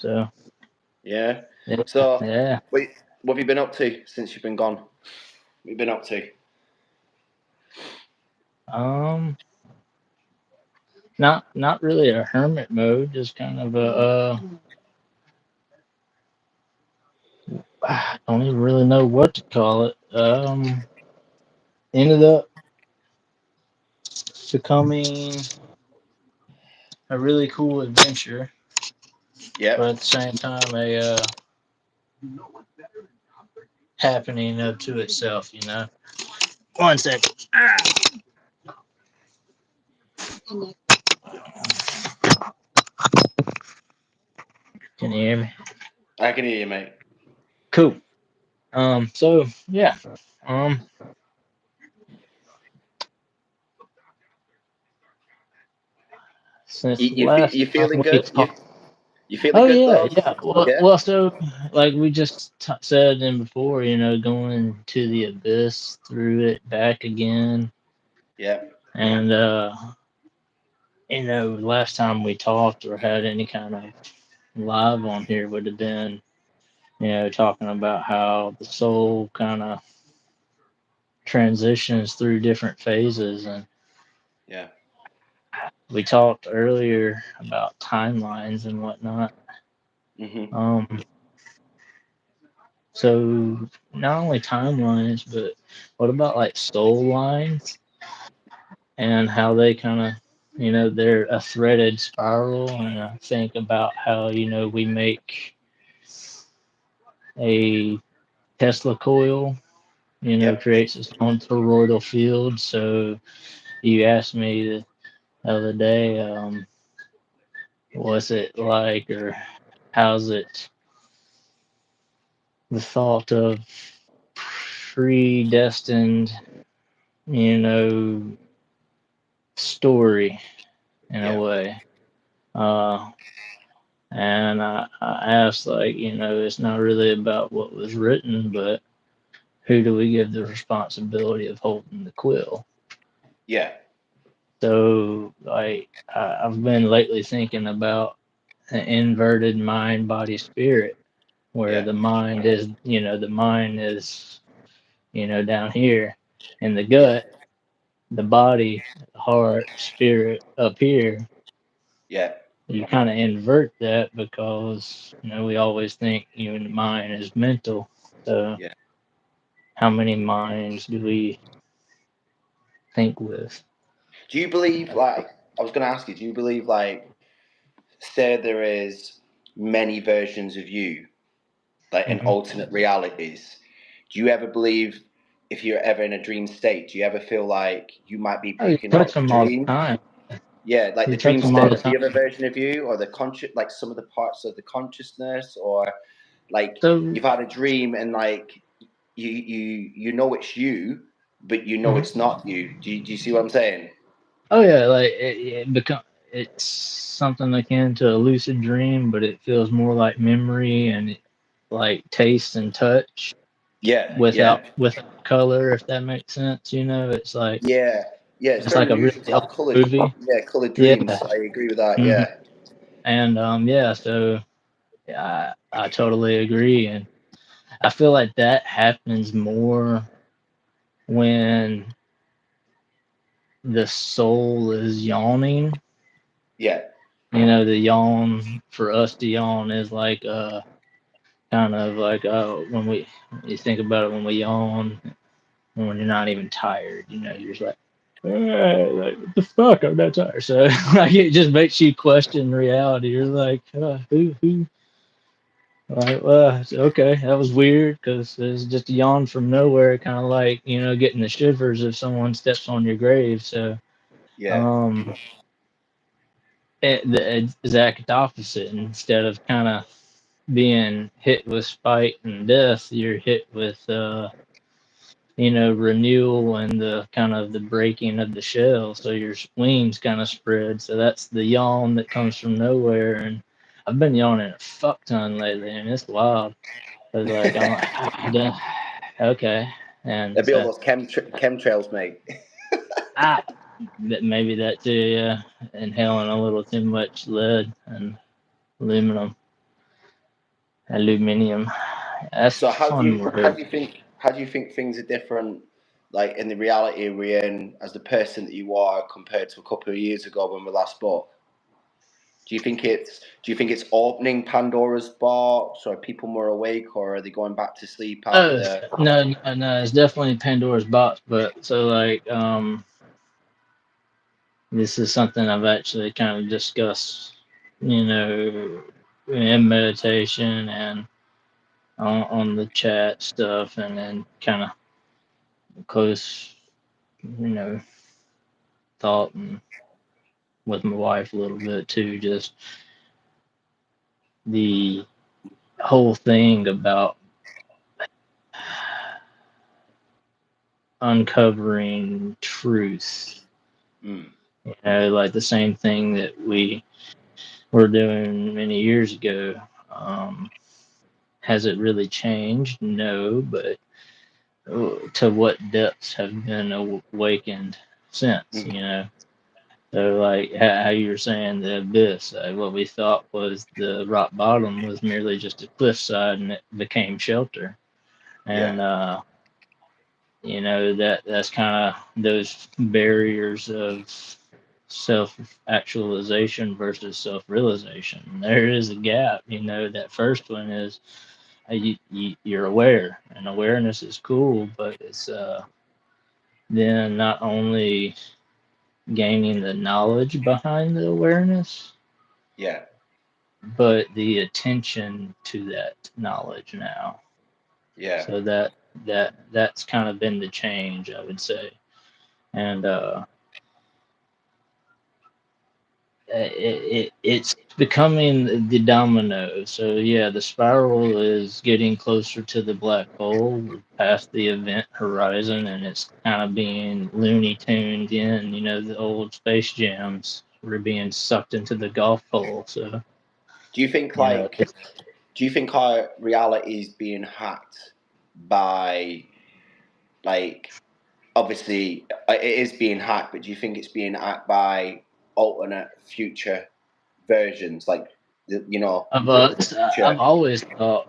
So Yeah. yeah, So, yeah. wait, what have you been up to since you've been gone? What have you been up to? Um, not really a hermit mode, just kind of a I don't even really know what to call it. Ended up becoming a really cool adventure, but Yep. at the same time a happening up to itself. One second. Can you hear me? I can hear you, mate. Cool. So yeah. Um, since the last You time feeling we good? talked. You feeling Oh good yeah, though? yeah. Well, Yeah. well, so like we just said in before, going to the abyss, through it, back again, Yeah. and last time we talked or had any kind of live on here would have been, talking about how the soul kind of transitions through different phases, and Yeah. we talked earlier about timelines and whatnot. Mhm. Um, so not only timelines, but what about like soul lines and how they kind of, they're a threaded spiral. And I think about how, we make a Tesla coil, Yep. creates its own toroidal field. So you asked me the other day, what's it like, or how's it, the thought of predestined, you know, story in a Yeah. way. Uh, and I asked, like, it's not really about what was written, but who do we give the responsibility of holding the quill? Yeah. So, like, I've been lately thinking about an inverted mind, body, spirit, where Yeah. the mind is, down here in the Yeah. gut, the body, the heart, spirit up here. Yeah. You kind of invert that because we always think the mind is mental. So Yeah. how many minds do we think with? Do you believe like I was going to ask you? Do you believe like say there is many versions of you, like in Hmm. alternate realities? Do you ever believe if you're ever in a dream state? Do you ever feel like you might be Oh, you picking touch up them all the dreams? time. Yeah, like You the touch dream them all state the of the other time. version of you, or the conscious, like some of the parts of the consciousness, or like So, you've had a dream and like you know it's you, but you know mhm. it's not you. Do you see what I'm saying? Oh yeah, like it's something akin to a lucid dream, but it feels more like memory and like taste and touch Yeah, without yeah, color, if that makes sense. It's like yeah, yeah. It's it's very like a unusual really to have old colored, movie. yeah, colored Yeah. dreams. I agree with that. Hmm. Yeah, And yeah, so yeah, I totally agree, and I feel like that happens more when the soul is yawning. yeah, The yawn, for us to yawn is like kind of like when you think about it, when we yawn, when you're not even tired, you're just like, like what the fuck, I'm not tired. So like it just makes you question reality. You're like, who like, well, okay, that was weird because it's just a yawn from nowhere, kind of like getting the shivers if someone steps on your grave. So yeah, um, the exact opposite. Instead of kind of being hit with spite and death, you're hit with renewal and the kind of the breaking of the shell. So your wings kind of spread. So that's the yawn that comes from nowhere. And I've been yawning a fuck ton lately, and it's wild. I was like, I'm like, okay, and there'd be all so those chemtrails, mate. ah, maybe that too. Yeah, inhaling a little too much lead and aluminum. Aluminium. That's So a fun word. how do you think things are different, like in the reality we're in, as the person that you are compared to a couple of years ago when we last spoke? Do you think it's opening Pandora's box, or are people more awake, or are they going back to sleep Oh after? no, it's definitely Pandora's box. But so like this is something I've actually kind of discussed, you know, in meditation and on the chat stuff, and then kind of close, you know, thought and with my wife a little bit too. Just the whole thing about uncovering truth. Mm, You know, like the same thing that we were doing many years ago. Um, has it really changed? No, but to what depths have been awakened since? mm, You know, so like how you were saying the abyss, what we thought was the rock bottom was merely just a cliffside, and it became shelter. yeah, And you know that's kind of those barriers of self actualization versus self realization. There is a gap. You know, that first one is you're aware, and awareness is cool, but it's then not only gaining the knowledge behind the awareness, yeah, but the attention to that knowledge now. yeah. So that's kind of been the change, I would say. And it's becoming the domino. So yeah, the spiral is getting closer to the black hole. We're past the event horizon, and it's kind of being Looney Tuned in. You know, the old Space Jams. We're being sucked into the golf hole. So Do you think you know, like do you think our reality is being hacked by, like, obviously it is being hacked, but do you think it's being hacked by alternate future versions, like of the us, I've future? always thought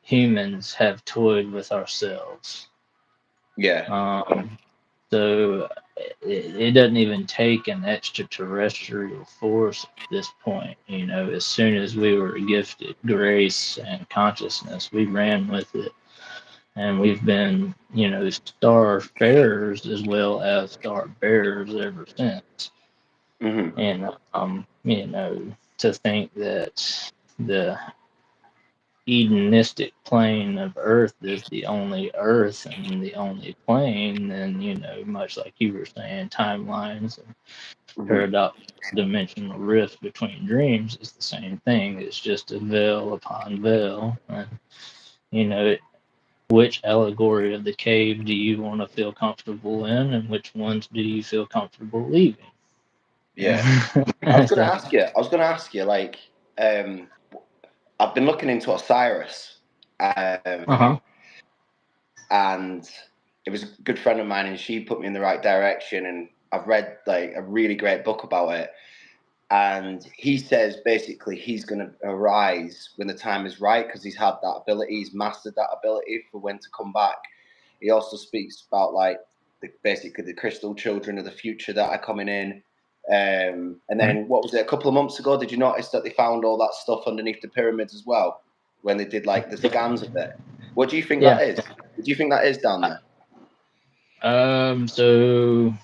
humans have toyed with ourselves. Yeah. Um, so it doesn't even take an extraterrestrial force at this point. You know, as soon as we were gifted grace and consciousness, we ran with it. And we've been, you know, star farers as well as star bearers ever since. Hmm. And, you know, to think that the hedonistic plane of Earth is the only Earth and the only plane, then, you know, much like you were saying, timelines and Hmm. paradox dimensional rift between dreams is the same thing. It's just a veil upon veil. And, you know, which allegory of the cave do you want to feel comfortable in, and which ones do you feel comfortable leaving? Yeah. So, I was gonna ask you, like, um, I've been looking into Osiris, uh-huh. and it was a good friend of mine, and she put me in the right direction. And I've read like a really great book about it. And he says basically he's going to arise when the time is right, because he's had that ability, he's mastered that ability for when to come back. He also speaks about like basically the crystal children of the future that are coming in. And then what was it, a couple of months ago? Did you notice that they found all that stuff underneath the pyramids as well when they did like the scans of it? What do you think that Yeah. is? What do you think that is down there? So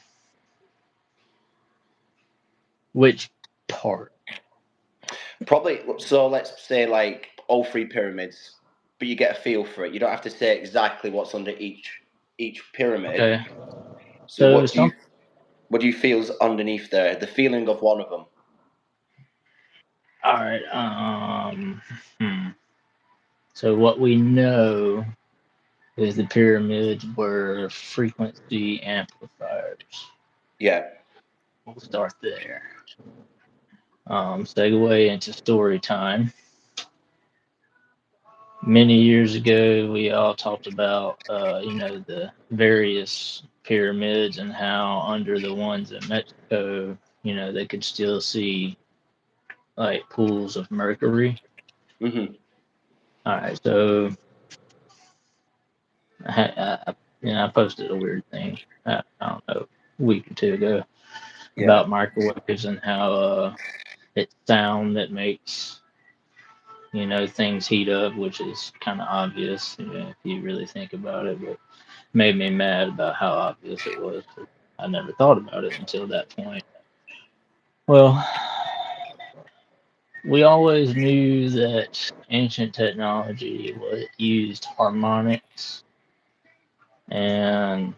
which part? Probably. So let's say like all three pyramids, but you get a feel for it. You don't have to say exactly what's under each pyramid. Okay. So So some. what do you feel's underneath there? The feeling of one of them. All right. So what we know is the pyramids were frequency amplifiers. Yeah. We'll start there. Segue into story time. Many years ago, we all talked about, you know, the various pyramids and how under the ones in Mexico, you know, they could still see like pools of mercury. Hmm. All right, so I posted a weird thing. I don't know, a week or two ago Yeah, about microwaves and how it's sound that makes things heat up, which is kind of obvious, if you really think about it. But made me mad about how obvious it was. I never thought about it until that point. Well, we always knew that ancient technology was used harmonics, and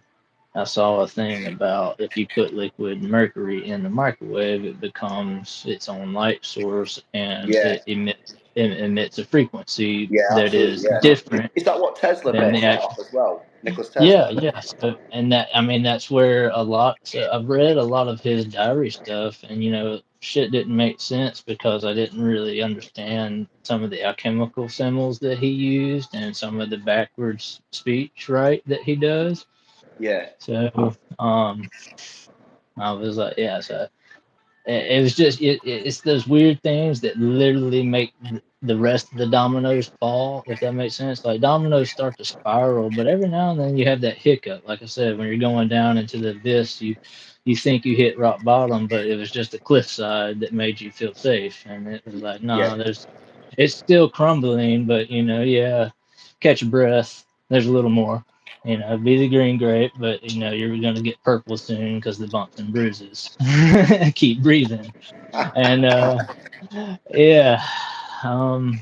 I saw a thing about if you put liquid mercury in the microwave, it becomes its own light source, and yeah, it emits a frequency yeah, that absolutely. is Yeah. different Is that what Tesla than the based that actual. off as well? Nicholas Yeah, Tesla. yeah. And that, I mean, that's where a lot. So I've read a lot of his diary stuff, and shit didn't make sense because I didn't really understand some of the alchemical symbols that he used and some of the backwards speech, right, that he does. Yeah, So, I was like, yeah. So it was just it's those weird things that literally make the rest of the dominoes fall, if that makes sense. Like dominoes start to spiral, but every now and then you have that hiccup. Like I said, when you're going down into the abyss, you think you hit rock bottom, but it was just a cliffside that made you feel safe. And it was like, yeah. nah, it's still crumbling, but yeah, catch your breath. There's a little more. Be the green grape, but you're gonna get purple soon because the bumps and bruises. Keep breathing, and yeah, um,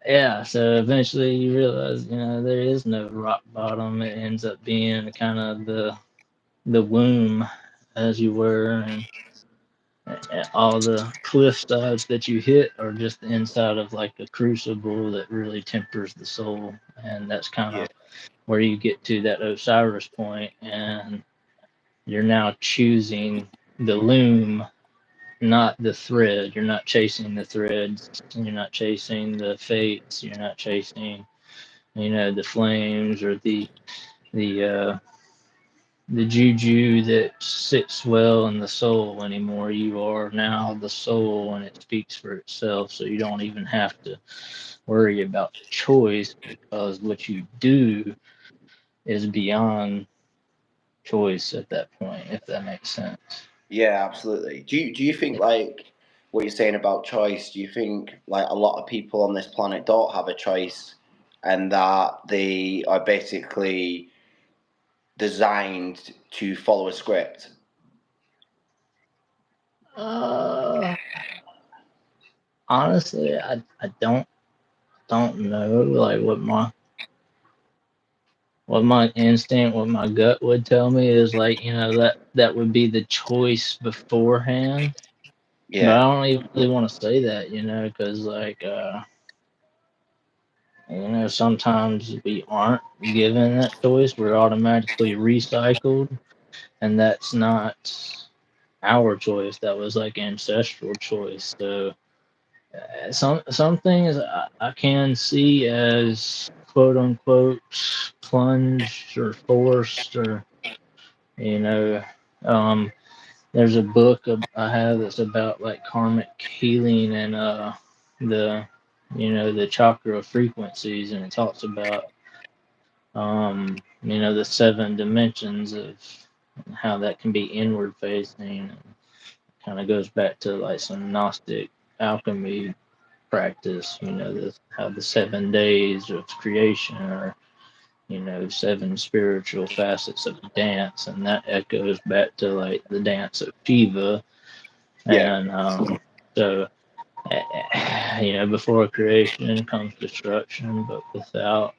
yeah. So eventually you realize, there is no rock bottom. It ends up being kind of the womb, as you were, and all the cliff sides that you hit are just the inside of like a crucible that really tempers the soul, and that's kind Yeah, of where you get to that Osiris point, and you're now choosing the loom, not the thread. You're not chasing the threads. You're not chasing the fates. You're not chasing, the flames or the uh, the juju that sits well in the soul anymore. You are now the soul, and it speaks for itself. So you don't even have to worry about choice because what you do is beyond choice at that point, if that makes sense. yeah, absolutely. Do you think like what you're saying about choice? Do you think like a lot of people on this planet don't have a choice, and that they are basically designed to follow a script? Uh, Honestly, I don't know like what my instinct, what my gut would tell me is like, that would be the choice beforehand. But I Yeah, don't even really want to say that, because like sometimes we aren't given that choice. We're automatically recycled, and that's not our choice. That was like ancestral choice. So some things I can see as quote unquote plunged or forced, or you know um there's a book I have that's about like karmic healing and the the chakra frequencies, and it talks about the seven dimensions of how that can be inward facing, and kind of goes back to like some Gnostic alchemy practice, how the 7 days of creation are, seven spiritual facets of a dance, and that echoes back to like the dance of Shiva. yeah, And so, before creation comes destruction, but without,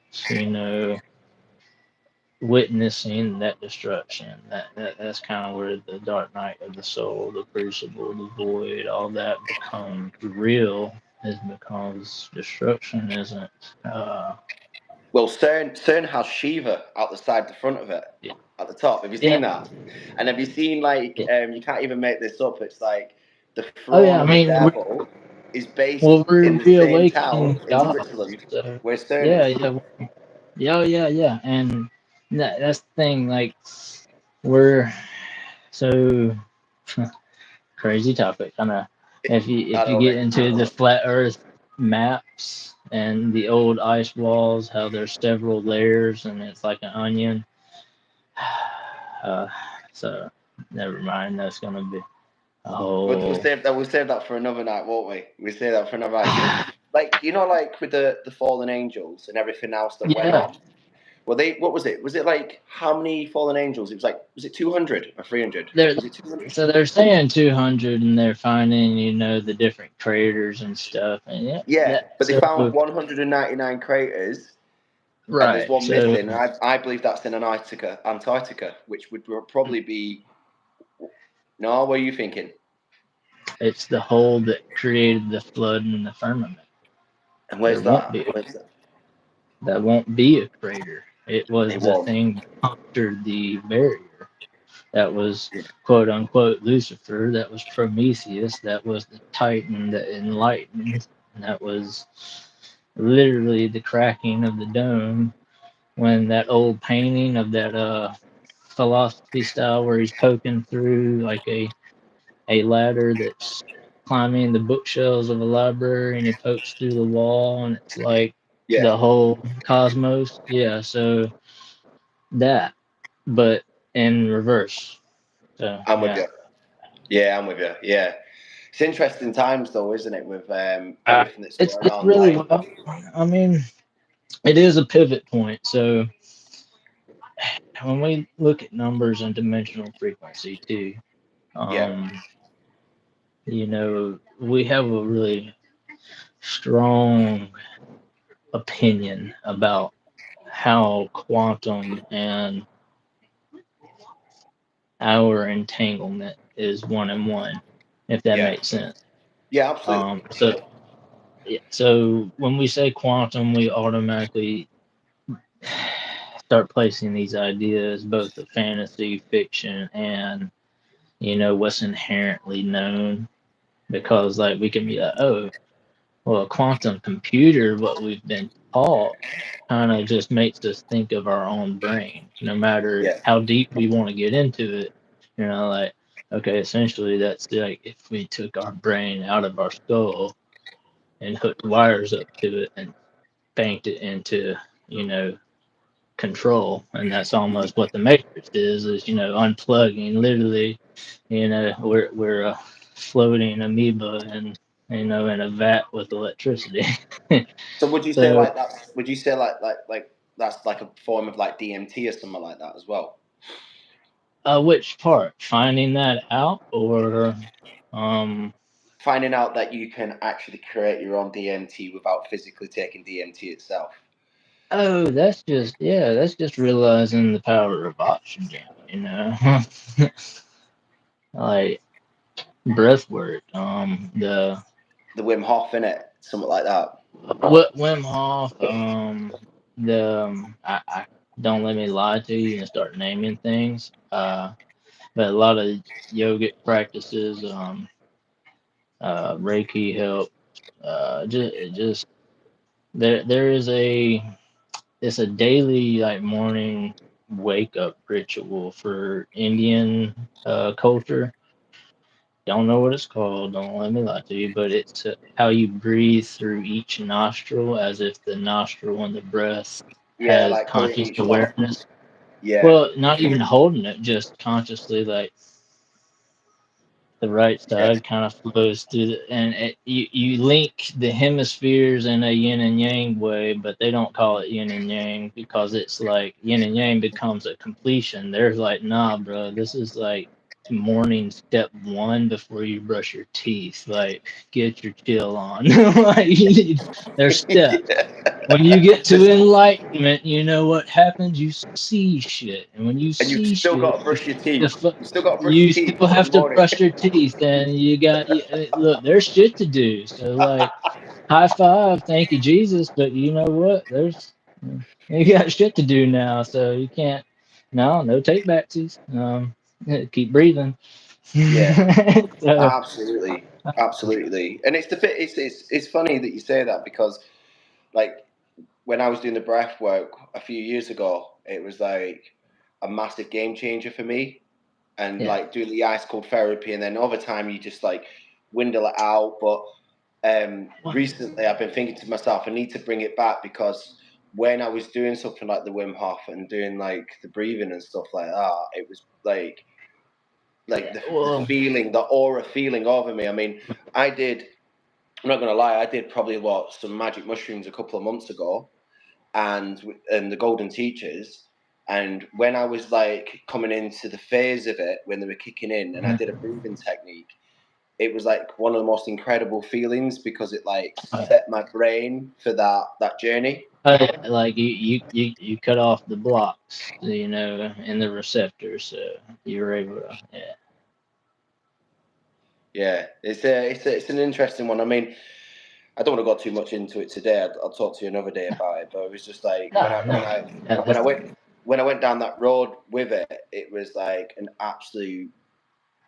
witnessing that destruction, that's kind of where the dark night of the soul, the crucible, the void, all that becomes real, is because destruction isn't. Well, CERN has Shiva out the side, the front of it, Yeah, at the top. Have you seen yeah, that? And have you seen like yeah. you can't even make this up? It's like the Oh throne yeah, I of the mean, devil is based well, we're in the same reawakening town in God. Switzerland So where CERN yeah, is. yeah, yeah, yeah, yeah, and that's the thing. Like we're so crazy topic. I know if you I if you know, get mate. into the flat Earth. maps and the old ice walls, how there's several layers and it's like an onion. Uh, so never mind. That's gonna be a We'll whole. save that. We'll save that for another night, won't we? We'll save that for another night. So, like like with the fallen angels and everything else that went Yeah, on. Well, they what was it? Was it like how many fallen angels? It was like was it 200 or 300? they're Was it 200? so they're saying 200, and they're finding the different craters and stuff, and yeah, Yeah, that but they so found 199 craters, and there's right. one So missing. And I believe that's in Antarctica, which would probably be. No, what are you thinking? it's the hole that created the flood and the firmament. And There where's won't that? be Where's that? that won't be a crater. It was It the won't. thing that punctured the barrier. That was Yeah. quote unquote Lucifer. That was Prometheus. That was the Titan that enlightened. And that was literally the cracking of the dome when that old painting of that philosophy style where he's poking through like a ladder that's climbing the bookshelves of a library and he pokes through the wall and it's like Yeah, the whole cosmos. Yeah, so that, but in reverse. So I'm with yeah. you. Yeah, I'm with you. Yeah, it's interesting times though, isn't it? With Uh, everything that's it's going it's on, really like well. I mean, it is a pivot point. So when we look at numbers and dimensional frequency too, yeah, um, we have a really strong opinion about how quantum and our entanglement is one and one, if that yeah, makes sense. yeah, absolutely. So yeah, so when we say quantum, we automatically start placing these ideas, both of fantasy, fiction, and what's inherently known. Because like we can be like, oh, well, a quantum computer, what we've been taught, kind of just makes us think of our own brain, no matter Yeah, how deep we want to get into it. Like, okay, essentially, that's like if we took our brain out of our skull and hooked wires up to it and banked it into, you know, control. And that's almost what the Matrix is, unplugging. Literally, we're a floating amoeba and, in a vat with electricity. so would you say So, like that? Would you say like that's like a form of like DMT or something like that as well? which part? Finding that out or, um, Finding out that you can actually create your own DMT without physically taking DMT itself. oh, that's just realizing the power of oxygen. Like breath work. The Wim Hof in it, something like that. What Wim Hof, I don't let me lie to you and start naming things. But a lot of yogic practices, Reiki help. Just there is it's a daily like morning wake up ritual for Indian culture. Don't know what it's called. Don't let me lie to you, but it's how you breathe through each nostril as if the nostril and the breath Yeah, has like holding conscious each one. awareness. Yeah, Well, not even holding it, just consciously like the right yeah, side kind of flows through and you link the hemispheres in a yin and yang way, but they don't call it yin and yang because it's like yin and yang becomes a completion. There's like, nah, bro, this is like morning step one before you brush your teeth. Like, get your chill on. Like, there's steps. yeah. When you get to This, enlightenment, you know what happens? You see shit. And when you and you've see still shit, got to brush your the teeth. fu- You still got to brush your you teeth still in have the to morning. brush your teeth and look, there's shit to do. So like high five, thank you Jesus, but you know what? You got shit to do now, so you can't no take backsies. Keep breathing. Yeah, So absolutely, absolutely. And it's funny that you say that because like when I was doing the breath work a few years ago, it was like a massive game changer for me. And yeah. like doing the ice cold therapy, and then over time you just like windle it out. But recently I've been thinking to myself, I need to bring it back, because when I was doing something like the Wim Hof and doing like the breathing and stuff like that, it was like Yeah. the Well. feeling, the aura feeling over me. I mean, I did. I'm not gonna lie. I did probably some magic mushrooms a couple of months ago, and the Golden Teachers. And when I was like coming into the phase of it, when they were kicking in, and I did a breathing technique, it was like one of the most incredible feelings, because it like set my brain for that journey. Like you cut off the blocks, you know, and the receptors, so you were able to, yeah. Yeah, it's an interesting one. I mean, I don't want to go too much into it today. I'll talk to you another day about it. But it was just like No, no, yeah, when I went when I went down that road with it, it was like an absolute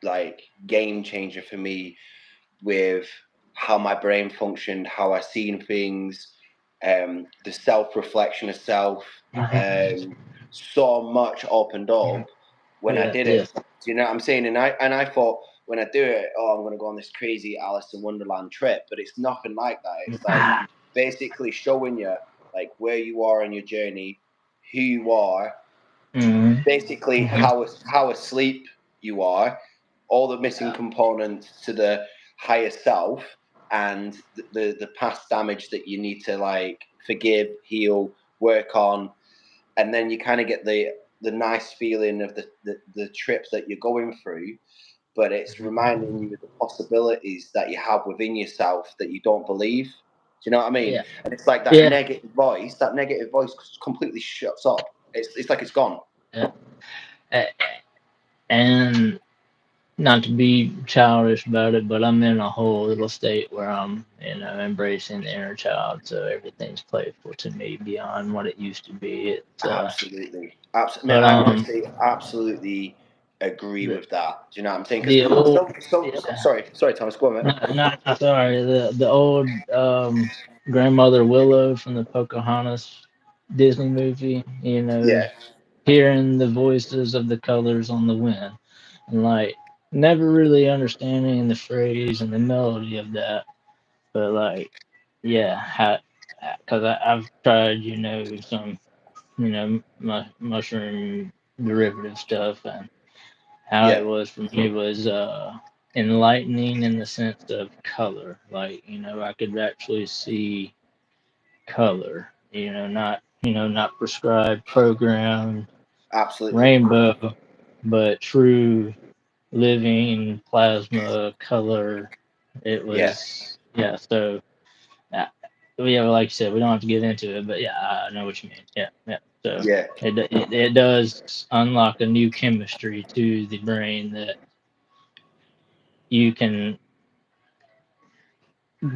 like game changer for me, with how my brain functioned, how I seen things, the self reflection of self. So much opened up when I yeah, did yeah. it. Do you know what I'm saying? And I thought, when I do it, oh, I'm going to go on this crazy Alice in Wonderland trip, but it's nothing like that. It's like basically showing you like where you are in your journey, who you are, Mm-hmm. basically how asleep you are, all the missing components to the higher self, and the past damage that you need to like forgive, heal, work on. And then you kind of get the nice feeling of the trip that you're going through, but it's reminding you of the possibilities that you have within yourself that you don't believe. Do you know what I mean? Yeah, And it's like yeah, that negative voice completely shuts up. It's like it's gone. yeah. A- And not to be childish about it, but I'm in a whole little state where I'm, you know, embracing the inner child, so everything's playful to me beyond what it used to be. Absolutely. Absolutely. But I honestly absolutely agree the with that. Do you know what I'm saying? Because the old, yeah. sorry, Thomas, go on, mate. No, no, sorry. The old grandmother Willow from the Pocahontas Disney movie. You know, Yeah, hearing the voices of the colors on the wind, and like never really understanding the phrase and the melody of that. But like, yeah, because I've tried, you know, some, you know, mushroom derivative stuff, and how yeah, it was for me was enlightening in the sense of color. Like, you know, I could actually see color, not prescribed programmed absolutely. rainbow, but true living plasma color. It Yeah, was, yeah. So uh, yeah, like you said, we don't have to get into it, but yeah, I know what you mean. Yeah, yeah. So yeah, it does unlock a new chemistry to the brain that you can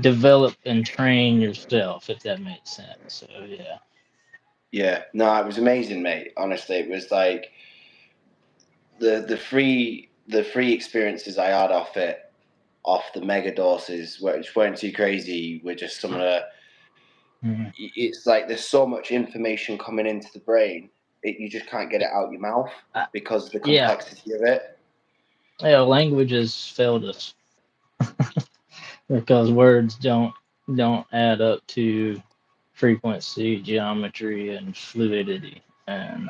develop and train yourself, if that makes sense. So yeah. yeah. No, it was amazing, mate. Honestly, it was like the free experiences I had off the mega doses, which weren't too crazy, were just some of the. Mhm. It's like there's so much information coming into the brain, you just can't get it out your mouth Uh, because of the yeah, complexity of it. yeah. Language has failed us because words don't add up to frequency, geometry, and fluidity. And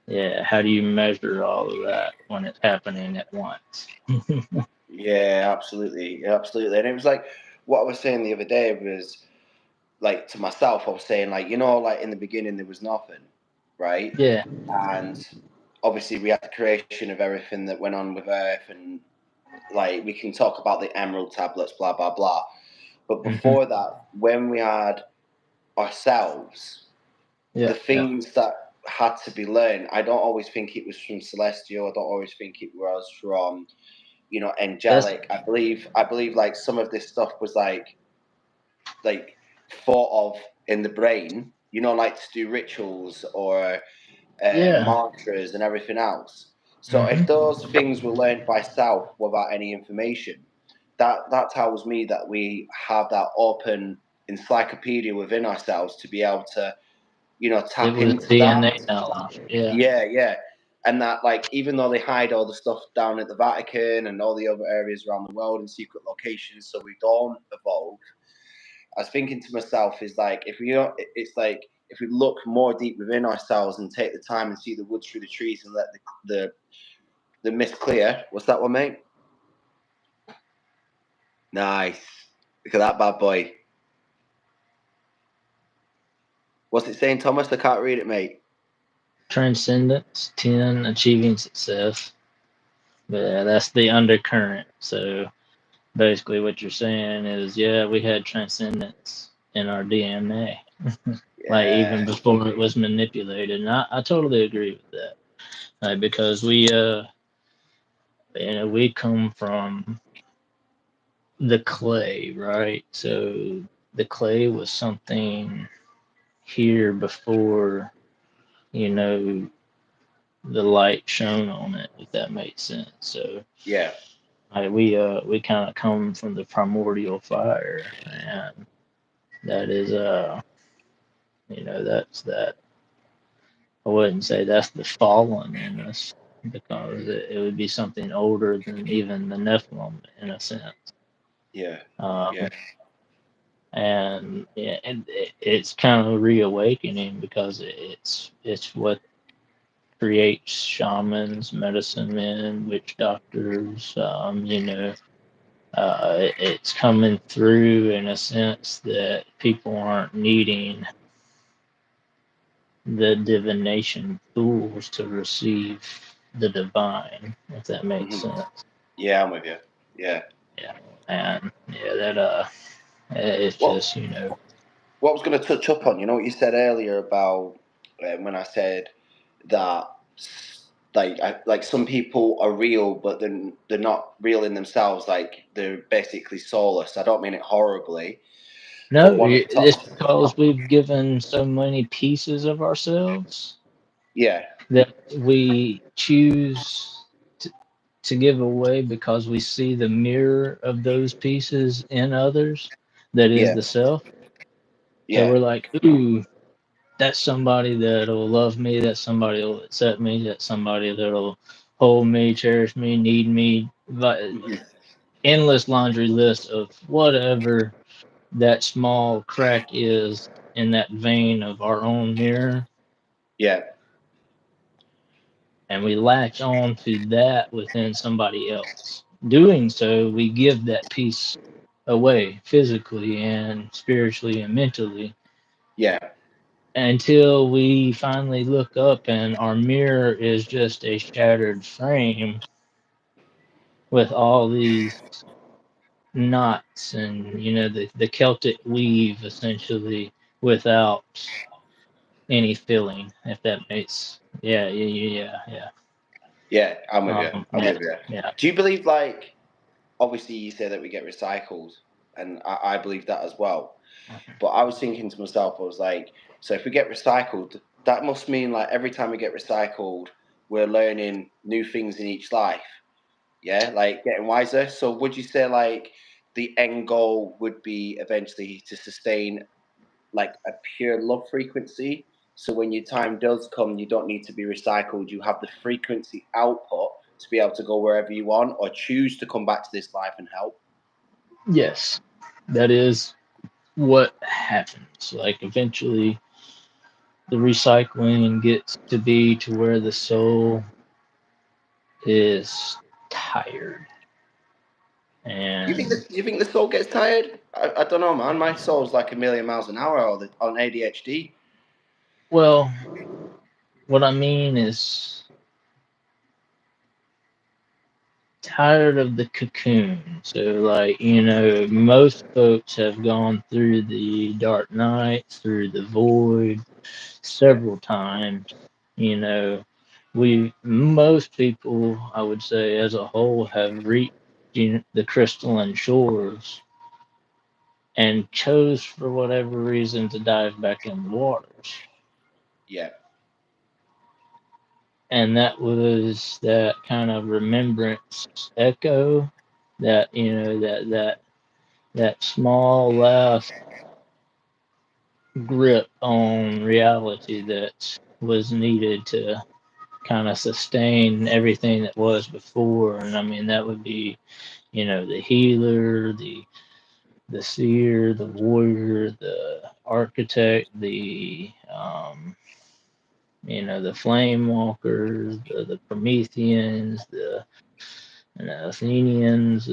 yeah, how do you measure all of that when it's happening at once? Yeah, absolutely, absolutely. And it was like what I was saying the other day was like to myself. I was saying like like in the beginning there was nothing, right? Yeah. And obviously we had the creation of everything that went on with Earth, and like we can talk about the emerald tablets, blah blah blah. But Hmm. before that, when we had ourselves, the Yeah. Yeah. things that had to be learned, I don't always think it was from celestial. I don't always think it was from That's angelic. I believe like some of this stuff was like thought of in the brain, like to do rituals or yeah. mantras and everything else. So if Hmm. those things were learned by self without any information, that tells me that we have that open encyclopedia within ourselves to be able to It tap was into that. DNA knowledge. Yeah. Yeah, yeah. and that like even though they hide all the stuff down at the Vatican and all the other areas around the world in secret locations, so we don't evolve. I was thinking to myself, is like if we don't, it's like if we look more deep within ourselves and take the time and see the woods through the trees and let the mist clear. What's that one, mate? Nice. Look at that bad boy. What's it saying, Thomas? I can't read it, mate. Transcendence, 10, achieving success. But yeah, that's the undercurrent. So basically, what you're saying is, yeah, we had transcendence in our DNA, like even Yeah. before it was manipulated. And I totally agree with that, like, because we come from the clay, right? So the clay was something here before, you know, the light shone on it, if that makes sense. So Yeah. we kind of come from the primordial fire, and that is that's that. I wouldn't say that's the fallen in us, because it would be something older than even the Nephilim in a sense. Yeah. Yeah. Um, and yeah, it's kind of reawakening, because it's what creates shamans, medicine men, witch doctors. It's coming through in a sense that people aren't needing the divination tools to receive the divine, if that makes Hmm. sense. Yeah, I'm with you. Yeah. Yeah, and yeah, that it's Well, just what I was going to touch up on, you know what you said earlier about when I said that like some people are real, but then they're not real in themselves. Like they're basically soulless. I don't mean it horribly, but no, one of the it's top, because we've given so many pieces of ourselves yeah, that we choose to give away, because we see the mirror of those pieces in others, that is yeah, the self. So yeah, we're like, ooh, that's somebody that'll love me, that's somebody that'll accept me, that's somebody that'll hold me, cherish me, need me. But hmm, endless laundry list of whatever that small crack is in that vein of our own mirror, yeah, and we latch on to that within somebody else. Doing so, we give that piece away physically and spiritually and mentally, yeah, until we finally look up and our mirror is just a shattered frame with all these knots and the Celtic weave, essentially, without any filling, if that makes, yeah. yeah. I'm with you. I'm Yeah, with you. yeah. Do you believe like obviously you say that we get recycled, and I believe that as well. But I was thinking to myself, I was like, so if we get recycled, that must mean like every time we get recycled, we're learning new things in each life. Yeah, like getting wiser. So would you say like the end goal would be eventually to sustain like a pure love frequency? So when your time does come, you don't need to be recycled. You have the frequency output to be able to go wherever you want or choose to come back to this life and help. Yes, that is what happens. Like, eventually, the recycling gets to be to where the soul is tired. And You think the soul gets tired? I don't know, man. My soul's like a million miles an hour on ADHD. well, what I mean is tired of the cocoon. So, like, most folks have gone through the dark nights, through the void Yeah, several times. You know, most people, I would say, as a whole, have reached the crystalline shores and chose, for whatever reason, to dive back in the waters. yeah, And that was that kind of remembrance echo, that that small last grip on reality that was needed to kind of sustain everything that was before. And I mean, that would be, the healer, the seer, the warrior, the architect, the flame walkers, the Prometheans, the Athenians,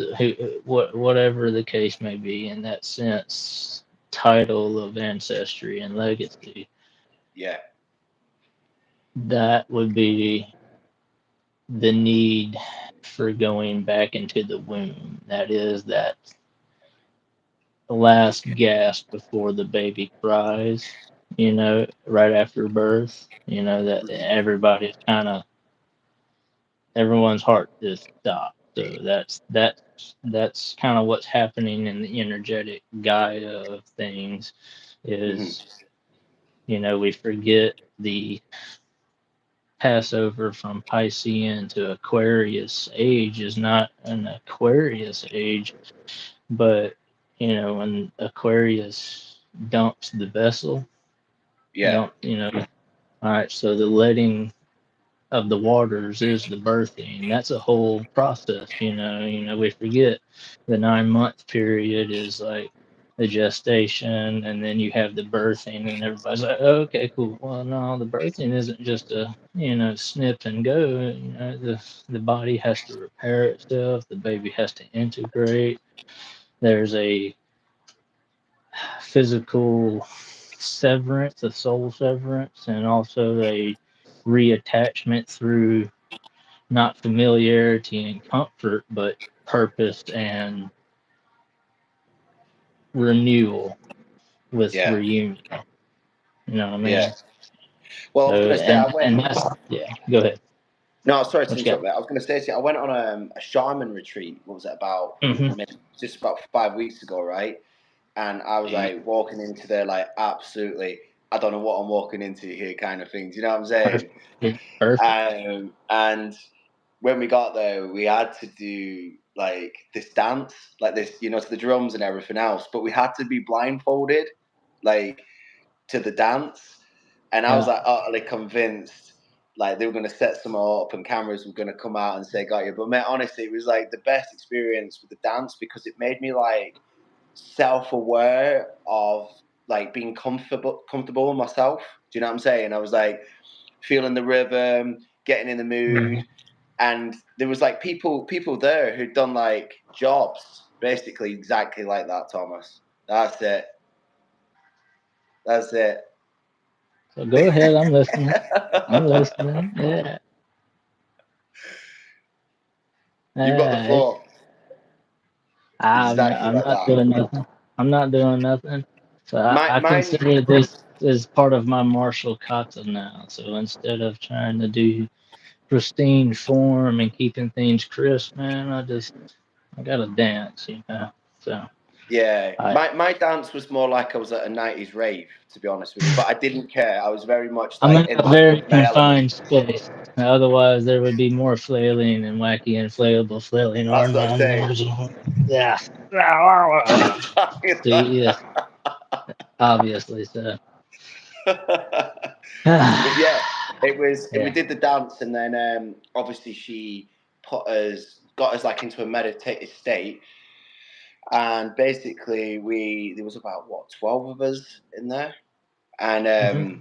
whatever the case may be in that sense, title of ancestry and legacy. Yeah. That would be the need for going back into the womb. That is that last gasp before the baby cries, right after birth, that everyone's heart just stops. So that's kind of what's happening in the energetic Gaia of things Mm-hmm. is, we forget the Passover from Piscean to Aquarius age is not an Aquarius age, but when Aquarius dumps the vessel, Yeah. all right, so the letting of the waters is the birthing. That's a whole process, we forget the 9 month period is like the gestation, and then you have the birthing, and everybody's like, oh, okay, cool. Well, no, the birthing isn't just a, snip and go. The body has to repair itself, the baby has to integrate. There's a physical severance, a soul severance, and also a reattachment through not familiarity and comfort, but purpose and renewal with Yeah. reunion. You know what I Yeah. mean? Well, I was So gonna say and that's yeah. Go ahead. No, sorry to What you interrupt, got? mate. I was going to say to you, I went on a shaman retreat. What was it about? Mm-hmm. Just about 5 weeks ago, right? And I was like walking into there, like absolutely, I don't know what I'm walking into here, kind of thing. Do you know what I'm saying? Perfect. Perfect. And when we got there, we had to do like this dance, like this, to the drums and everything else. But we had to be blindfolded, like to the dance. And I was Yeah. like utterly convinced, like they were going to set some up and cameras were going to come out and say, got you. But mate, honestly, it was like the best experience with the dance because it made me like self-aware of like being comfortable in myself. Do you know what I'm saying? I was like feeling the rhythm, getting in the mood. Mm-hmm. And there was like people there who'd done like jobs basically exactly like that, Thomas. That's it. That's it. So go ahead. I'm listening. I'm listening. Yeah. You've got the It's, floor. I'm not, Exactly I'm like not that. doing nothing. I'm not doing nothing. So I Mine, consider this as part of my martial kata now. So instead of trying to do pristine form and keeping things crisp, man, I gotta dance. So yeah, I my dance was more like I was at a '90s rave, to be honest with you. But I didn't care. I was very much I'm like in in a very my element. confined space. Otherwise, there would be more flailing and wacky inflatable flailing That's arm what I'm saying. animals. Yeah. See, yes, obviously. So, But yeah, it was. We yeah. did the dance, and then obviously she got us like into a meditative state, and basically there was about what 12 of us in there, and Hmm.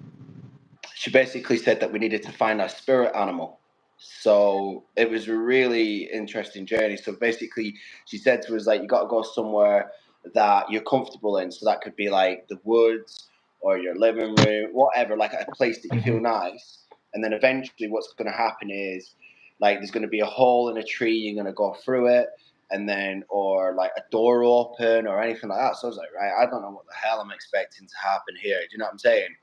she basically said that we needed to find our spirit animal. So it was a really interesting journey. So basically, she said to us like, you got to go somewhere that you're comfortable in. So that could be like the woods or your living room, whatever, like a place that you Hmm. feel nice. And then eventually, what's going to happen is like there's going to be a hole in a tree. You're going to go through it, and then or like a door open or anything like that. So I was like, right, I don't know what the hell I'm expecting to happen here. Do you know what I'm saying?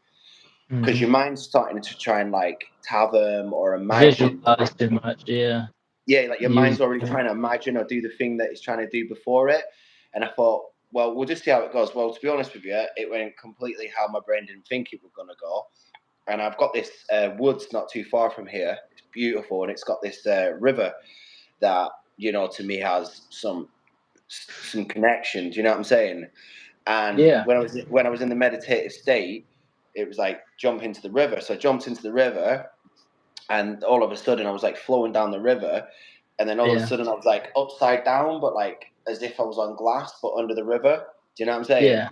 Because Hmm. your mind's starting to try and like fathom or imagine. Visualize too much. Yeah. Yeah, like your Use. mind's already trying to imagine or do the thing that it's trying to do before it. And I thought, well, we'll just see how it goes. Well, to be honest with you, it went completely how my brain didn't think it was going to go. And I've got this woods not too far from here. It's beautiful, and it's got this river that to me has some connection. Do you know what I'm saying? And Yeah. when I was in the meditative state, it was like jump into the river. So I jumped into the river, and all of a sudden I was like flowing down the river, and then all of a Yeah. sudden I was like upside down, but like as if I was on glass, but under the river. Do you know what I'm saying? Yeah.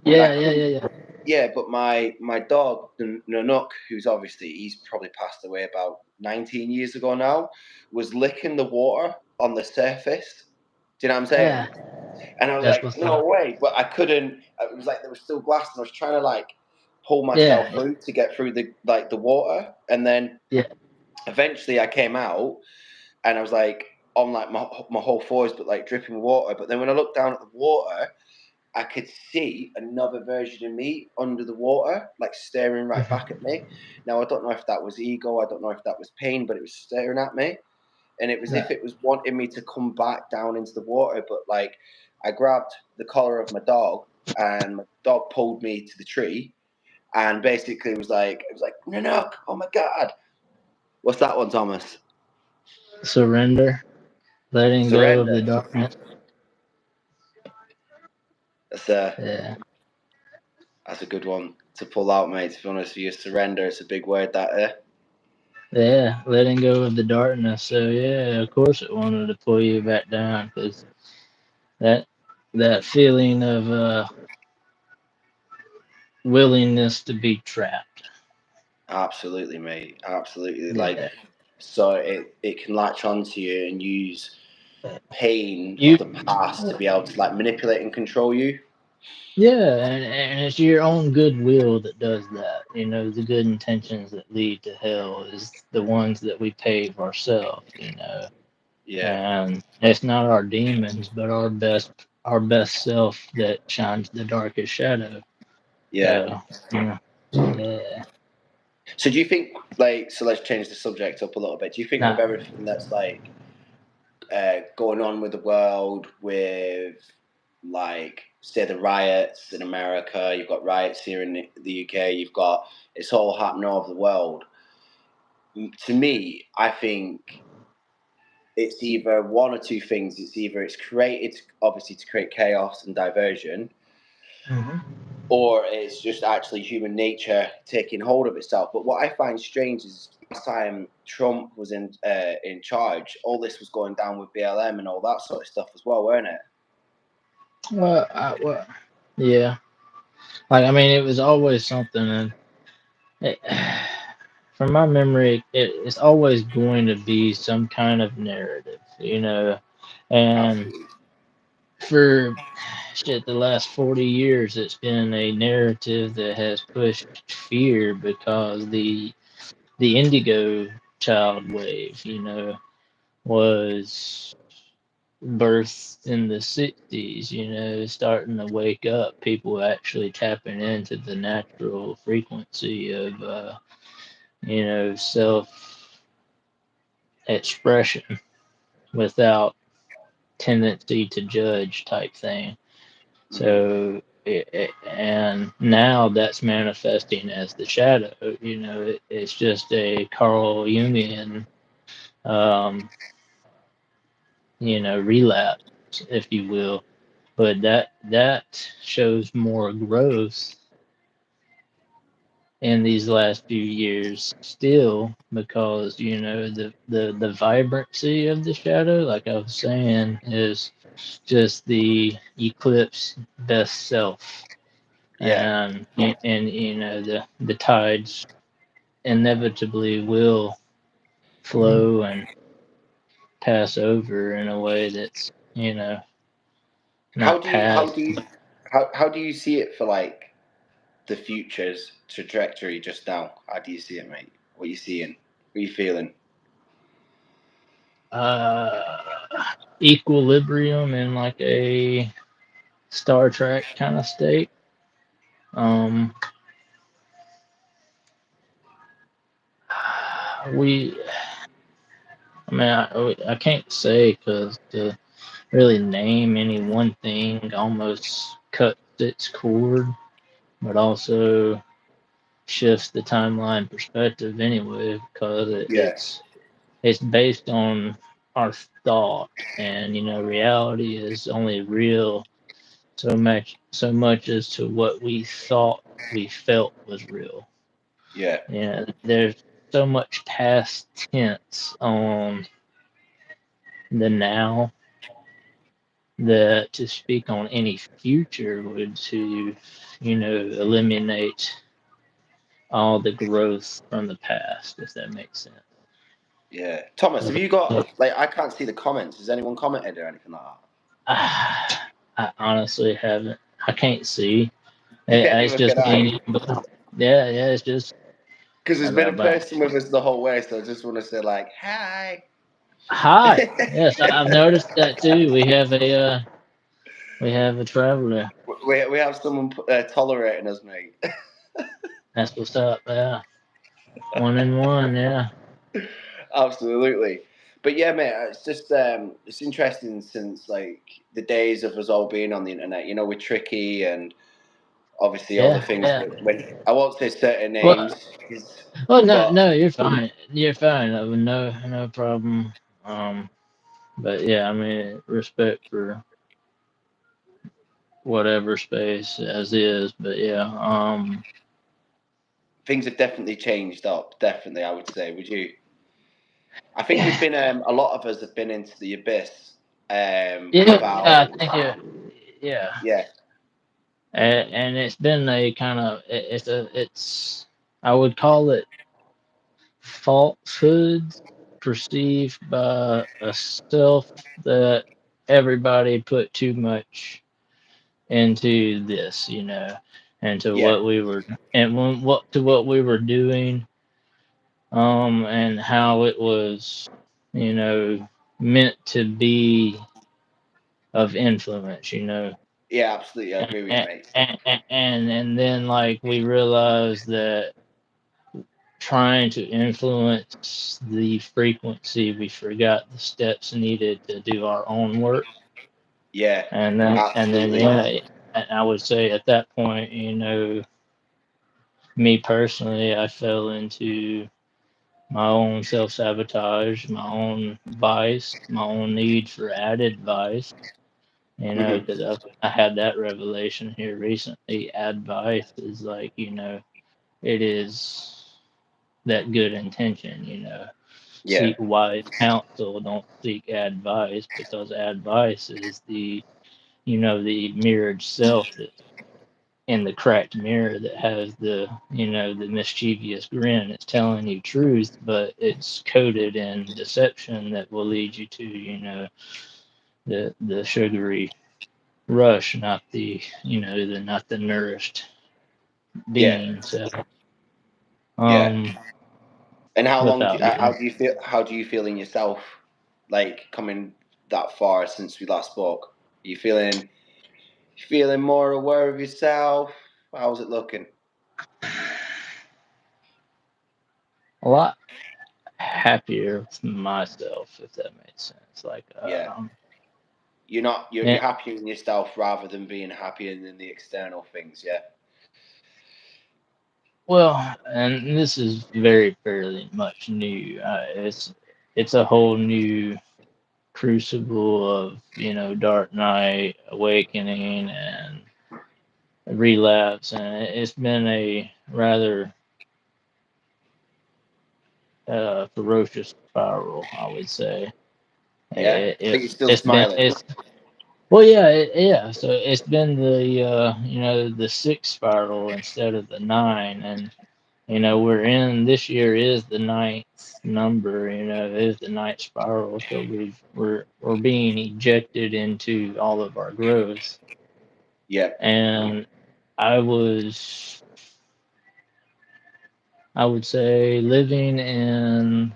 And I Yeah. Yeah. couldn't. Yeah. Yeah. Yeah, but my dog, the Nanook, who's obviously he's probably passed away about 19 years ago now, was licking the water on the surface. Do you know what I'm saying? Yeah. And I was That's like, what's no up. way, but I couldn't. It was like there was still glass, and I was trying to like pull myself Yeah. through to get through the water, and then Yeah. eventually I came out, and I was like on like my whole fours, but like dripping water. But then when I looked down at the water, I could see another version of me under the water, like staring right back at me. Now I don't know if that was ego, I don't know if that was pain, but it was staring at me, and it was if Yeah. it was wanting me to come back down into the water. But like I grabbed the collar of my dog, and my dog pulled me to the tree, and basically it was like Nanook, oh my god, what's that one, Thomas? Surrender. Letting go of Surrender. the darkness. That's a Yeah. that's a good one to pull out, mate. To be honest with you, surrender. It's a big word, that. Yeah. Letting go of the darkness. So yeah, of course it wanted to pull you back down because that that feeling of willingness to be trapped. Absolutely, mate. Absolutely. Like, Yeah. so it can latch onto you and use pain of You. the past to be able to like manipulate and control you. Yeah, and it's your own goodwill that does that. You know, the good intentions that lead to hell is the ones that we pave ourselves. You know, Yeah, and it's not our demons, but our best self that shines the darkest shadow. yeah. So, you know, yeah. So do you think like so? Let's change the subject up a little bit. Do you think with Nah. everything that's like going on with the world, with like say the riots in America, you've got riots here in the UK, you've got it's all happening all over the world. To me, I think it's either one or two things. It's either it's created obviously to create chaos and diversion, Hmm. or it's just actually human nature taking hold of itself. But what I find strange is last time Trump was in charge, all this was going down with BLM and all that sort of stuff as well, weren't it? Well, yeah. Like I mean, it was always something, and it, from my memory, it's always going to be some kind of narrative. You know, and Absolutely. for shit the last 40 years it's been a narrative that has pushed fear because the indigo child wave, you know, was birthed in the 60s, you know, starting to wake up, people actually tapping into the natural frequency of self expression without tendency to judge type thing. Mm. So, and now that's manifesting as the shadow. You know, it's just a Carl Jungian, um, relapse, if you will. But that shows more growth in these last few years still because the vibrancy of the shadow, like I was saying, is just the eclipse best self. Yeah. And the tides inevitably will flow and pass over in a way that's How not do you how do past. you how do you see it for like the future's trajectory just now? How do you see it, mate? What are you seeing? What are you feeling? uh Equilibrium in like a Star Trek kind of state. um we I mean, I can't say because to really name any one thing almost cuts its cord, but also shifts the timeline perspective anyway because Yeah, it's based on our thought, and reality is only real so much as to what we thought we felt was real. yeah, Yeah, there's so much past tense on the now that to speak on any future would to, eliminate all the growth from the past, if that makes sense. Yeah. Thomas, have you got like I can't see the comments. Has anyone commented or anything like I honestly haven't. I can't see. that? It's Neither can just I. me. But yeah. It's just Because there's been a about person with us the whole way, so I just want to say like, hi. hi. Yes, I've noticed that too. We have a traveler. We have someone tolerating us, mate. That's what's up. Yeah, one and one. Yeah, Absolutely. But yeah, mate, it's just it's interesting since like the days of us all being on the internet. You know, with Tricky and obviously all the yeah, things. yeah. When I won't say certain Well, names, well, no, but no, you're fine. You're fine. No problem. But yeah, I mean, respect for whatever space as is. But yeah, things have definitely changed up. Definitely, I would say. Would you? I think we've yeah, been a lot of us have been into the abyss yeah. I without. think yeah. Yeah, And it's been a kind of it's I would call it falsehoods perceived by a self that everybody put too much into this, and to yeah, what we were what we were doing, and how it was, meant to be of influence, yeah. Absolutely, I agree with you, and mate. and then like we realized that trying to influence the frequency, we forgot the steps needed to do our own work. Yeah, And then absolutely. yeah, I would say at that point, me personally, I fell into my own self sabotage, my own vice, my own need for added vice. Hmm. Because I had that revelation here recently. Advice is like, it is that good intention, Yeah, seek wise counsel, don't seek advice, because advice is the mirrored self that's in the cracked mirror that has the mischievous grin. It's telling you truth, but it's coded in deception that will lead you to, the sugary rush, not not the nourished yeah, being. So, yeah. um, And how long? without getting How do you feel? How do you feel in yourself? Like coming that far since we last spoke, you feeling more aware of yourself? How's it looking? a lot happier with myself, if that makes sense. Like, Yeah, you're yeah, happy in yourself rather than being happier than the external things. Yeah, well, and this is very fairly much new. It's a whole new crucible of Dark Knight, Awakening, and Relapse, and it's been a rather ferocious spiral, I would say. yeah. But you're still It's been smiling. it's Well, yeah, yeah. So it's been the six spiral instead of the nine, and we're in this year is the ninth number. Is the ninth spiral. So we're being ejected into all of our growth, Yeah, and I was I would say living in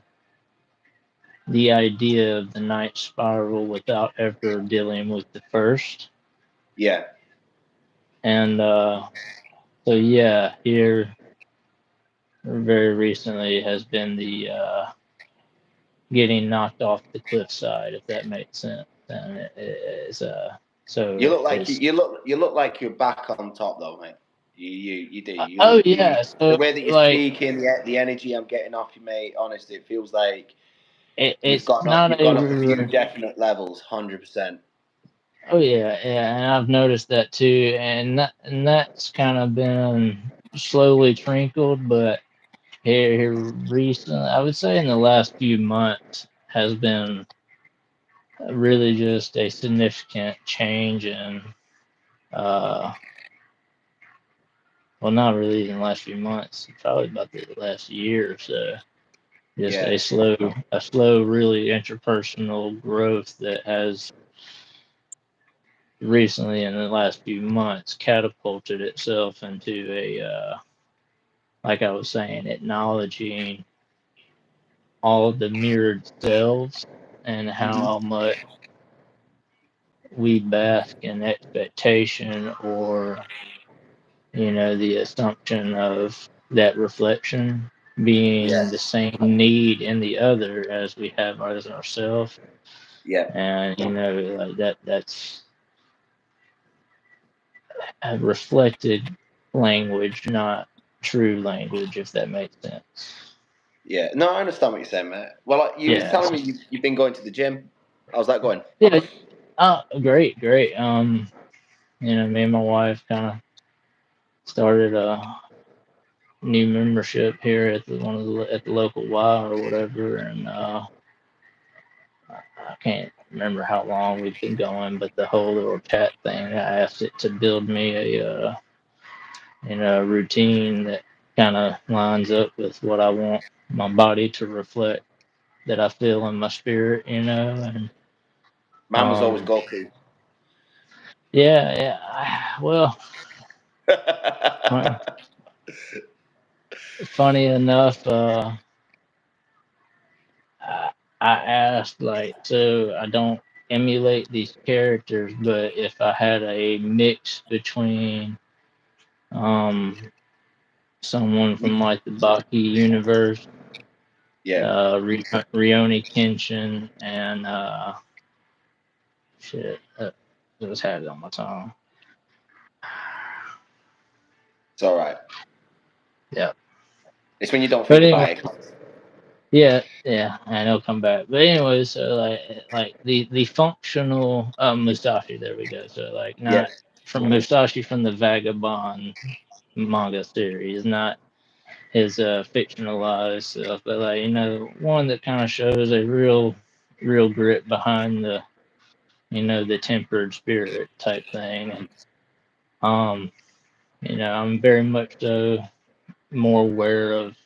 the idea of the ninth spiral without ever dealing with the first, yeah, and so yeah, here very recently has been the getting knocked off the cliffside, if that makes sense. And it's you so look like it's you look like you're back on top though, mate. You do. oh You yeah, the so way that you're like speaking, the energy I'm getting off you, mate. Honestly, it feels like it's not you've gone up a few a definite levels, 100%. oh yeah, and I've noticed that too, and that's kind of been slowly trickled, but here recently, I would say in the last few months has been really just a significant change in uh well, not really in the last few months, probably about the last year or so. Just Yeah, a slow, really interpersonal growth that has recently, in the last few months, catapulted itself into like I was saying, acknowledging all of the mirrored selves and hmm, how much we bask in expectation or, the assumption of that reflection being the yes, same need in the other as we have as ourselves. yeah, And, like that's a reflected language, not true language, if that makes sense. yeah. No, I understand what you're saying, mate. Well, you was Yeah. telling me you've been going to the gym. How's that going? Yeah. Oh, great, great. Me and my wife kind of started a new membership here at at the local Y or whatever, and I can't remember how long we've been going, but the whole little chat thing, I asked it to build me a routine that kind of lines up with what I want my body to reflect that I feel in my spirit, and Mine was always um, Goku. yeah, yeah. Well, funny enough, I, I asked like, so I don't emulate these characters, but if I had a mix between um someone from like the Baki universe, Yeah, Rioni Kenshin, and shit, just had it on my tongue. it's all right. Yeah, It's when you don't but think anyway, about it. yeah, yeah, and it'll come back. But anyway, so like the functional Musashi, there we go. So like Yeah. not from Musashi from the Vagabond manga series, not his fictionalized stuff, but like one that kind of shows a real grit behind the tempered spirit type thing. And um, I'm very much so more aware of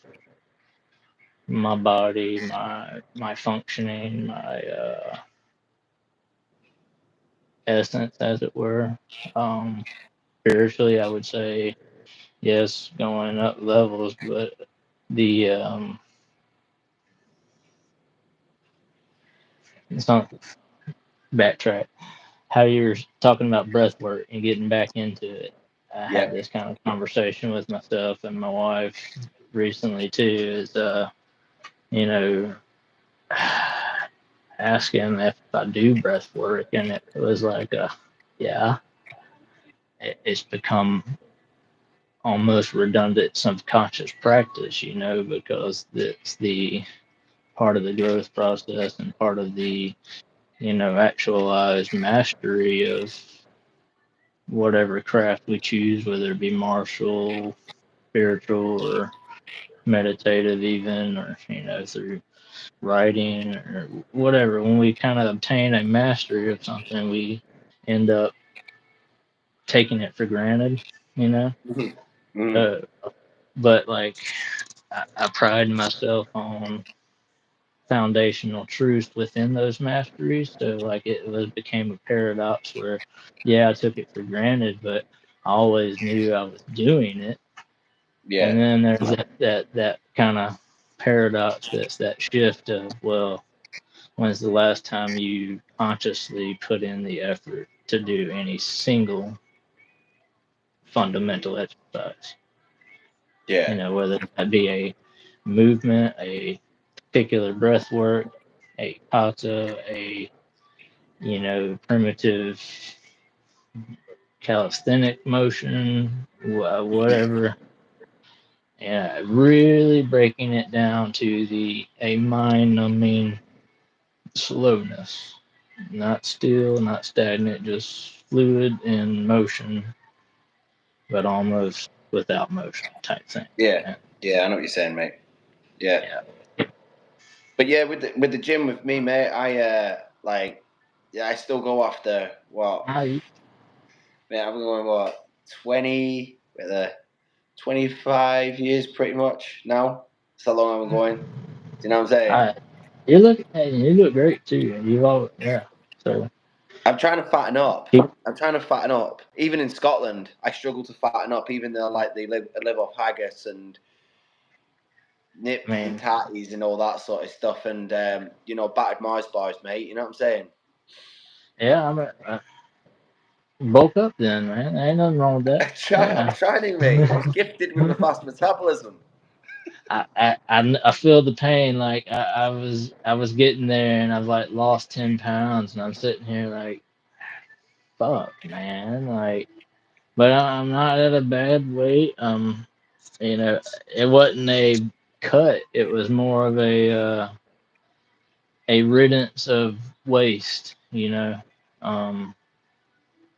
my body, my functioning, my essence, as it were. Um, Spiritually, I would say yes, going up levels, but the it's not backtrack. How you're talking about breath work and getting back into it. I had Yeah. this kind of conversation with myself and my wife recently too. Is you know, asking if I do breath work, and it was like, yeah, it's become almost redundant subconscious practice, because it's the part of the growth process and part of the actualized mastery of whatever craft we choose, whether it be martial, spiritual, or meditative, even, or through writing or whatever. When we kind of obtain a mastery of something, we end up taking it for granted, you know. Hmm, hmm. Uh, but like, I pride myself on foundational truth within those masteries. So like became a paradox where, yeah, I took it for granted, but I always knew I was doing it. Yeah. And then there's that kind of paradox, that's that shift of, well, when's the last time you consciously put in the effort to do any single fundamental exercise? Yeah. Whether that be a movement, a particular breath work, a kata, a primitive calisthenic motion, whatever. Yeah, really breaking it down to the a mind numbing slowness, not still, not stagnant, just fluid in motion, but almost without motion type thing. Yeah. Yeah. Yeah. I know what you're saying, mate. Yeah. Yeah. But yeah, with the gym with me, mate, like yeah, I still go after what I, man, I'm going what 25 years pretty much now. That's how long I'm going. Do you know what I'm saying? I, you look great too. You all, yeah. So I'm trying to fatten up. keep, I'm trying to fatten up. Even in Scotland, I struggle to fatten up. Even though like they live off haggis and nips and man. tatties and all that sort of stuff, and battered Mars bars, mate. You know what I'm saying? Yeah, bulk up then, man. Ain't nothing wrong with that. I'm Yeah. trying, mate. I'm just gifted with a fast metabolism. I feel the pain. Like I was getting there, and I've like lost 10 pounds, and I'm sitting here like, fuck, man. Like, but I'm not at a bad weight. It wasn't a cut. It was more of a riddance of waste.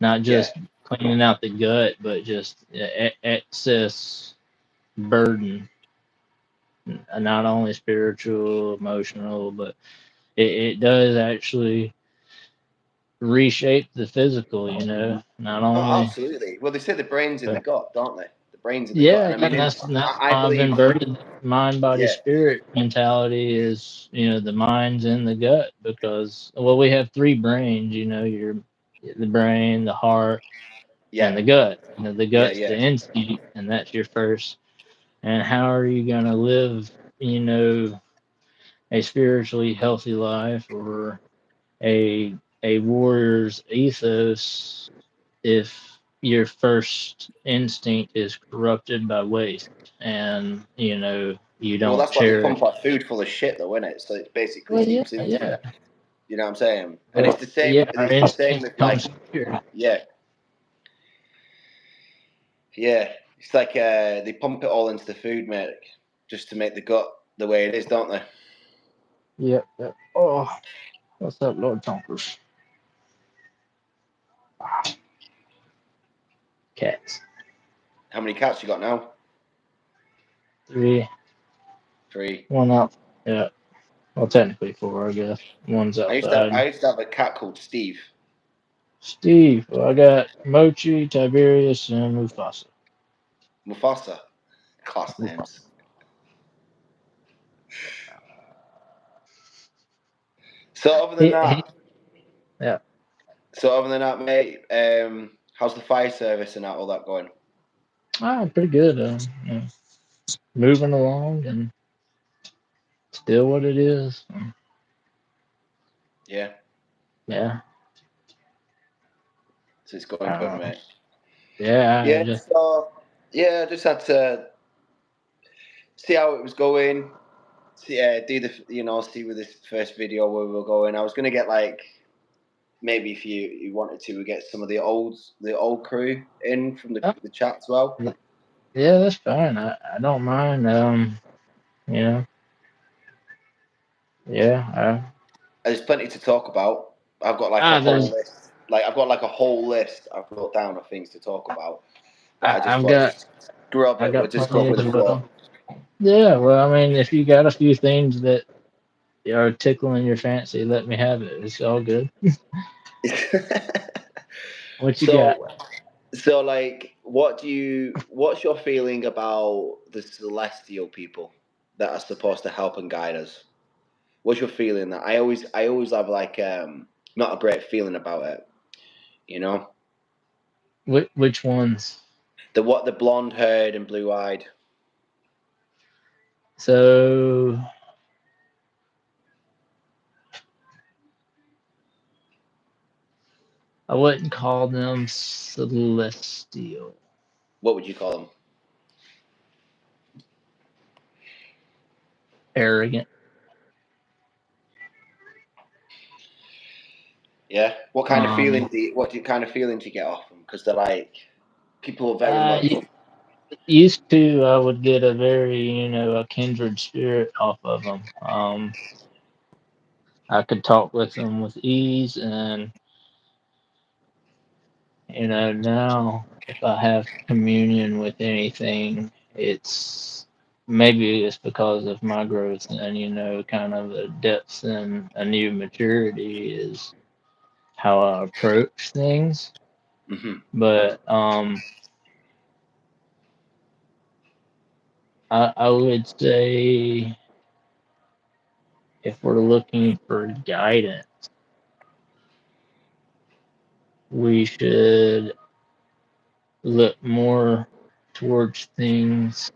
Not Yeah. just cleaning out the gut, but just excess burden, not only spiritual, emotional, but it does actually reshape the physical. Not Oh, only. absolutely. Well, they say the brain's in the gut, don't they? The brain's in the gut, Yeah, and I yeah, mean, and that's I why I've believe, inverted mind, body, yeah, spirit mentality. Is the mind's in the gut, because well, we have three brains. The brain, the heart, yeah, and the gut. The yeah, gut's yeah. the instinct, and that's your first. And how are you gonna live? You know, a spiritually healthy life, or a warrior's ethos, if your first instinct is corrupted by waste, and you Well, don't that's why they cherish. pump our food full of shit, though, isn't it? So it basically Well, yeah, seeps into you. yeah. You know what I'm saying? And it's Well, the yeah, same. our It's the same instinct with like, comes here. yeah, yeah. It's like they pump it all into the food, mate, just to make the gut the way it is, don't they? Yep, yep. Oh, what's up, Lord Tonkers? Cats. How many cats you got now? Three. Three. One out. Yeah. Well, technically four, I guess. One's I outside. used to have a cat called Steve. Steve. Well, I got Mochi, Tiberius, and Mufasa. Mufasa. Class Mufasa. names. So other than He, that, yeah. mate, how's the fire service and all that going? Pretty good. Moving along, and still what it is. Yeah, Yeah. so it's going good, Uh, mate. yeah. I Yeah, just. so yeah, I just had to see how it was going. See, do the see with this first video where we were going. I was gonna get like maybe if you wanted to, we get some of the old crew in from uh, the chat as well. yeah, that's fine. I don't mind. You know. Yeah. There's plenty to talk about. I've got like a whole There's. list. Like I've got like a whole list I've wrote down of things to talk about. But I just I've thought got. just screw I it. We'll got just go plenty with the as flow. well. Yeah. Well, I mean, if you got a few things that are tickling your fancy, let me have it. It's all good. What you got? so like what's your feeling about the celestial people that are supposed to help and guide us? What's your feeling? That I always have like not a great feeling about it, you know? Which ones? The blonde haired and blue eyed. So I wouldn't call them celestial. What would you call them? Arrogant. Yeah. What kind of Um, feeling kind of feeling do you get off them? Because they're like people are very uh, much. Used to, I would get a very, a kindred spirit off of them. I could talk with them with ease, and now if I have communion with anything, it's maybe it's because of my growth and kind of a depth and a new maturity is how I approach things. Hmm. But I would say if we're looking for guidance, we should look more towards things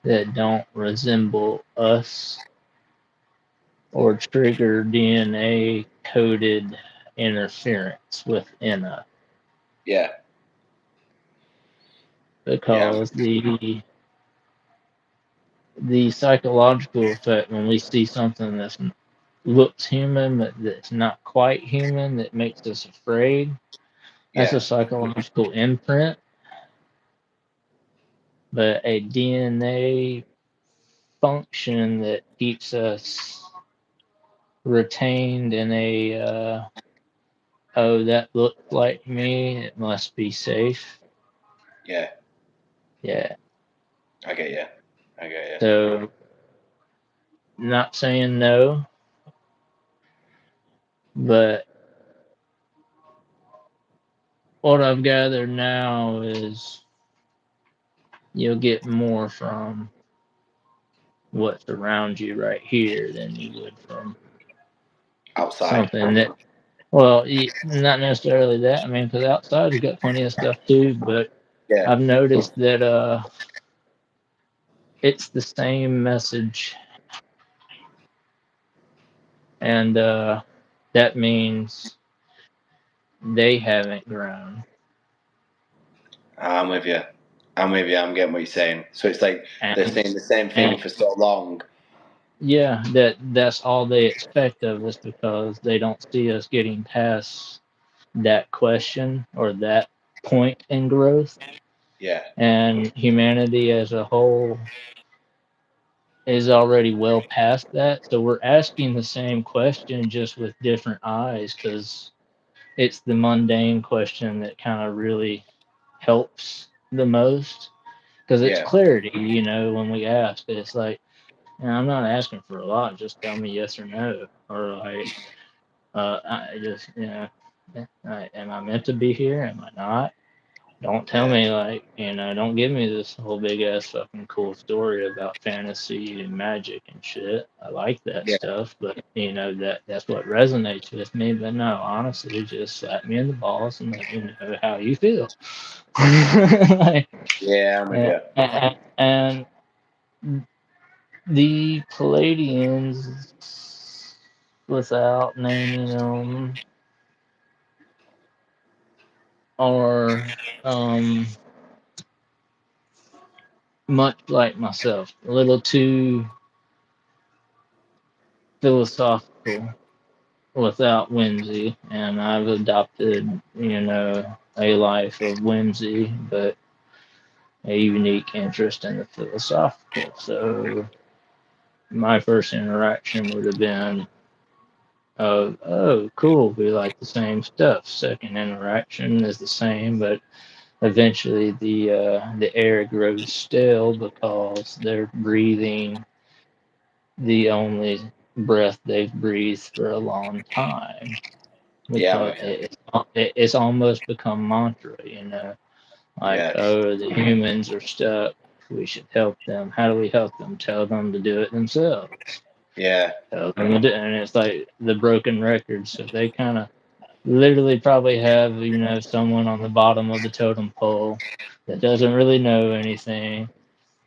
that don't resemble us or trigger DNA coded interference within us. Yeah, yeah, Because the psychological effect when we see something that looks human but that's not quite human that makes us afraid, that's yeah, a psychological imprint. But a DNA function that keeps us retained in a oh, that looks like me, it must be safe. yeah. Yeah. I get you. I get you. So not saying no, but what I've gathered now is you'll get more from what's around you right here than you would from Outside. something that, well, not necessarily that. I mean, because outside we've got plenty of stuff too, but Yeah, I've noticed that it's the same message, and that means they haven't grown. I'm with you. I'm with you. I'm getting what you're saying. So it's like they're And saying the same thing and for so long. yeah, that's all they expect of us because they don't see us getting past that question or that point in growth. Yeah, And humanity as a whole is already well past that. So we're asking the same question just with different eyes because it's the mundane question that kind of really helps the most because it's yeah, clarity, when we ask. It's like, I'm not asking for a lot, just tell me yes or no. Or like, I just, am I meant to be here? Am I not? Don't tell yeah, me like, don't give me this whole big ass fucking cool story about fantasy and magic and shit. I like that yeah, stuff, but that's what resonates with me. But no, honestly, just slap me in the balls and let me know how you feel. Like, yeah. I'm with you. and the Palladians, without naming them, are much like myself, a little too philosophical without whimsy, and I've adopted, a life of whimsy, but a unique interest in the philosophical. So my first interaction would have been of, oh, cool, we like the same stuff. Second interaction is the same, but eventually the air grows stale because they're breathing the only breath they've breathed for a long time Yeah, I'm because with you. it's almost become mantra, like, Yeah, oh, the humans are stuck, we should help them. How do we help them? Tell them to do it themselves. yeah, Tell them to do, and it's like the broken record. So they kind of literally probably have, someone on the bottom of the totem pole that doesn't really know anything,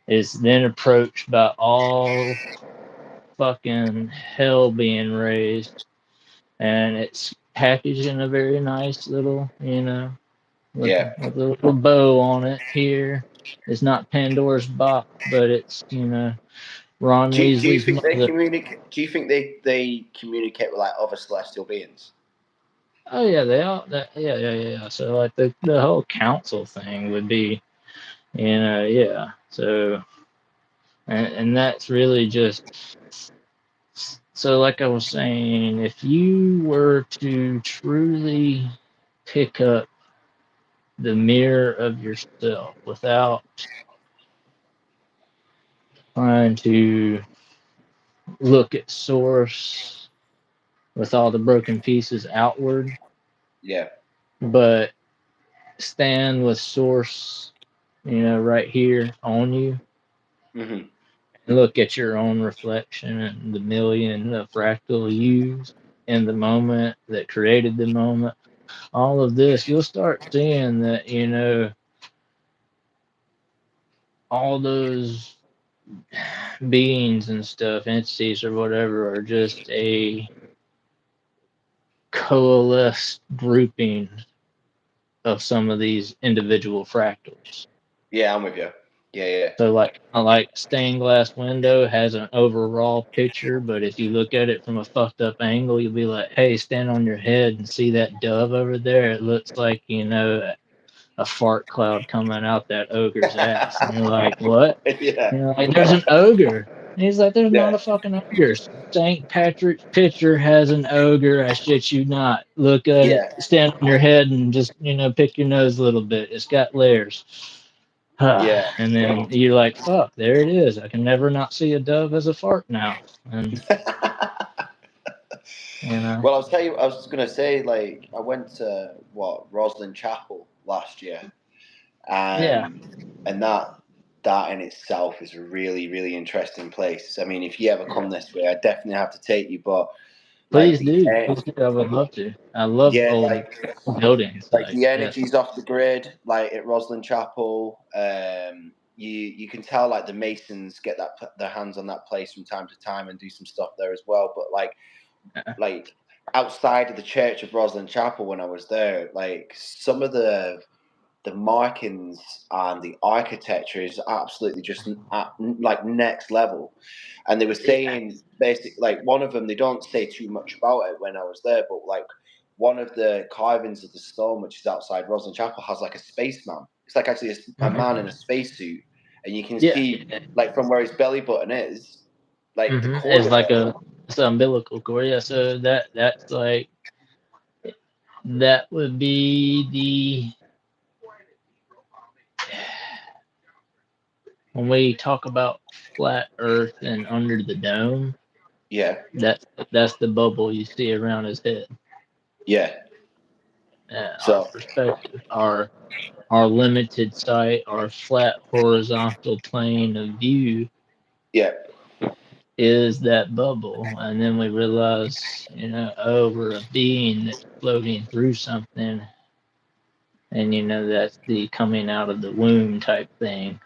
is then approached by all fucking hell being raised, and it's packaged in a very nice little, yeah. with a little bow on it here. It's not Pandora's box, but it's, Ron Do you Weasley's think they mother. communicate? Do you think they communicate with like other celestial beings? Oh yeah, they all that, yeah, yeah, yeah, yeah. So like the whole council thing would be, yeah. So and that's really just, so like I was saying, if you were to truly pick up the mirror of yourself without trying to look at source with all the broken pieces outward, Yeah. but stand with source, right here on you, Hmm. and look at your own reflection and the million of fractal yous in the moment that created the moment. All of this, you'll start seeing that, all those beings and stuff, entities or whatever, are just a coalesced grouping of some of these individual fractals. Yeah, I'm with you. Yeah, yeah, So like stained glass window has an overall picture, but if you look at it from a fucked up angle, you'll be like, hey, stand on your head and see that dove over there. It looks like, a fart cloud coming out that ogre's ass. And you're like, what? yeah, And you're like, there's an ogre. And he's like, there's not yeah, a fucking ogre. St. Patrick's picture has an ogre. I shit you not. Look at it. yeah, Stand on your head and just, pick your nose a little bit. It's got layers. yeah. And then you're like, fuck, there it is. I can never not see a dove as a fart now. And, you know, Well, I'll tell you. I was just gonna say, like, I went to what Roslyn Chapel last year, yeah, and that in itself is a really really interesting place. I mean, if you ever come this way, I definitely have to take you. But like please the do. Please do. I would love to. I love yeah, old buildings. like Like, the yes. energy's off the grid, like at Roslyn Chapel. You can tell like the Masons get their hands on that place from time to time and do some stuff there as well. But like outside of the church of Roslyn Chapel when I was there, like some of the markings and the architecture is absolutely just at, like next level. And they were saying basic like one of them they don't say too much about it when I was there, but like one of the carvings of the stone which is outside Roslyn Chapel has like a spaceman. It's like actually a man in a spacesuit, and you can Yeah. see like from where his belly button is, like the cord It's of like it. it's an umbilical cord. Yeah. So that's like that would be when we talk about flat Earth and under the dome. Yeah, That's the bubble you see around his head. yeah. Our So perspective, our limited sight, our flat horizontal plane of view yeah, is that bubble, and then we realize, oh, we're a being that's floating through something, and that's the coming out of the womb type thing.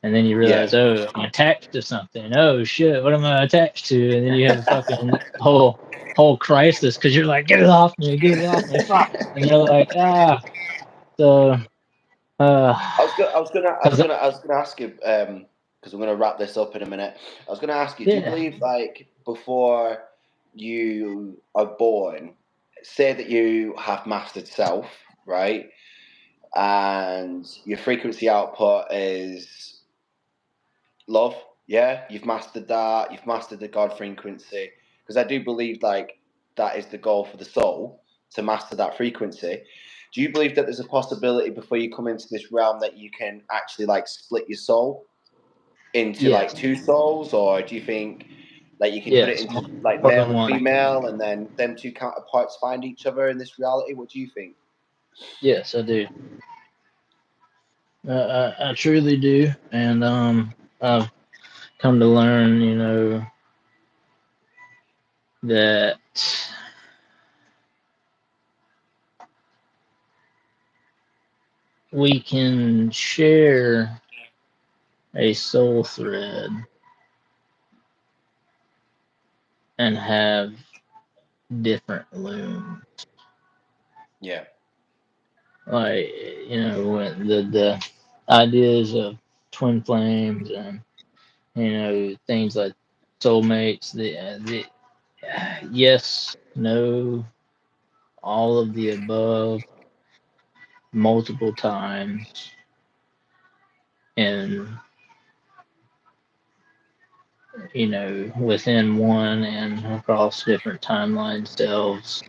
And then you yeah. realize, oh, I'm attached to something. Oh shit, what am I attached to? And then you have a fucking whole crisis because you're like, get it off me, fuck. And you're like, ah, so because I was gonna ask you, because I'm gonna wrap this up in a minute. I was gonna ask you, do you yeah, believe like before you are born, say that you have mastered self, right, and your frequency output is love, yeah, you've mastered that, you've mastered the God frequency, because I do believe like that is the goal for the soul to master that frequency. Do you believe that there's a possibility before you come into this realm that you can actually like split your soul into like yes, two souls, or do you think like you can put it yes, into like more than male and one. female and then them two counterparts find each other in this reality? What do you think? Yes, I do. I truly do, and I've come to learn, that we can share a soul thread and have different looms. Yeah, Like, when the ideas of twin flames and things like soulmates, the yes, no, all of the above, multiple times, and within one and across different timelines, selves,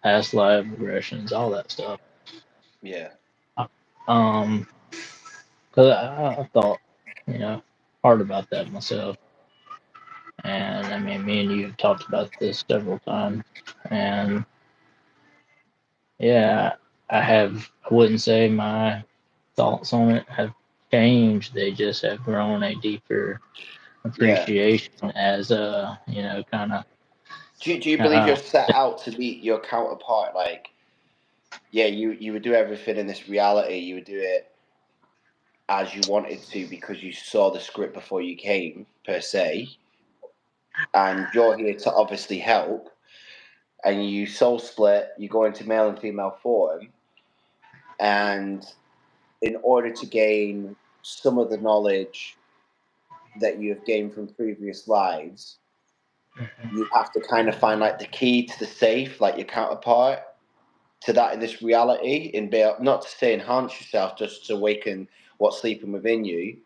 past life regressions, all that stuff. yeah, Um, because I thought, you know. hard about that myself. And I mean, me and you have talked about this several times. And yeah, I wouldn't say my thoughts on it have changed. They just have grown a deeper Yeah. appreciation as kind of, Do you believe you're uh, set out to meet your counterpart? Like, yeah, you would do everything in this reality. You would do it as you wanted to because you saw the script before you came, per se, and you're here to obviously help. And you soul split. You go into male and female form, and in order to gain some of the knowledge that you have gained from previous lives, you have to kind of find like the key to the safe, like your counterpart, to that in this reality, and be not to say enhance yourself, just to awaken what's sleeping within you.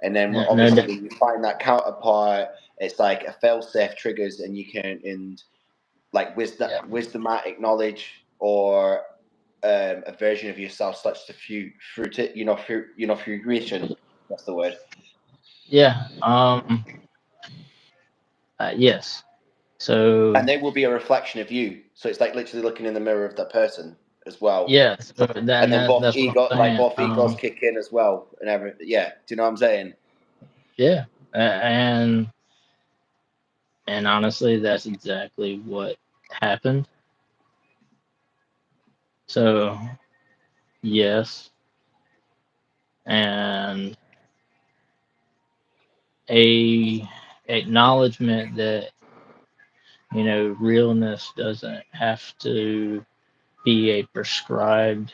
And then no obviously doubt. when you find that counterpart, it's like a fail safe triggers, and you can and like Yeah. wisdomatic knowledge or a version of yourself starts to fruit it, fruition. That's the word. Yeah. Yes. So And they will be a reflection of you. So it's like literally looking in the mirror of that person as well. yeah. So And then that's what I'm saying. both egos kick in as well, and everything. Yeah, do you know what I'm saying? Yeah. And honestly, that's exactly what happened. So yes, and a acknowledgement that realness doesn't have to be a prescribed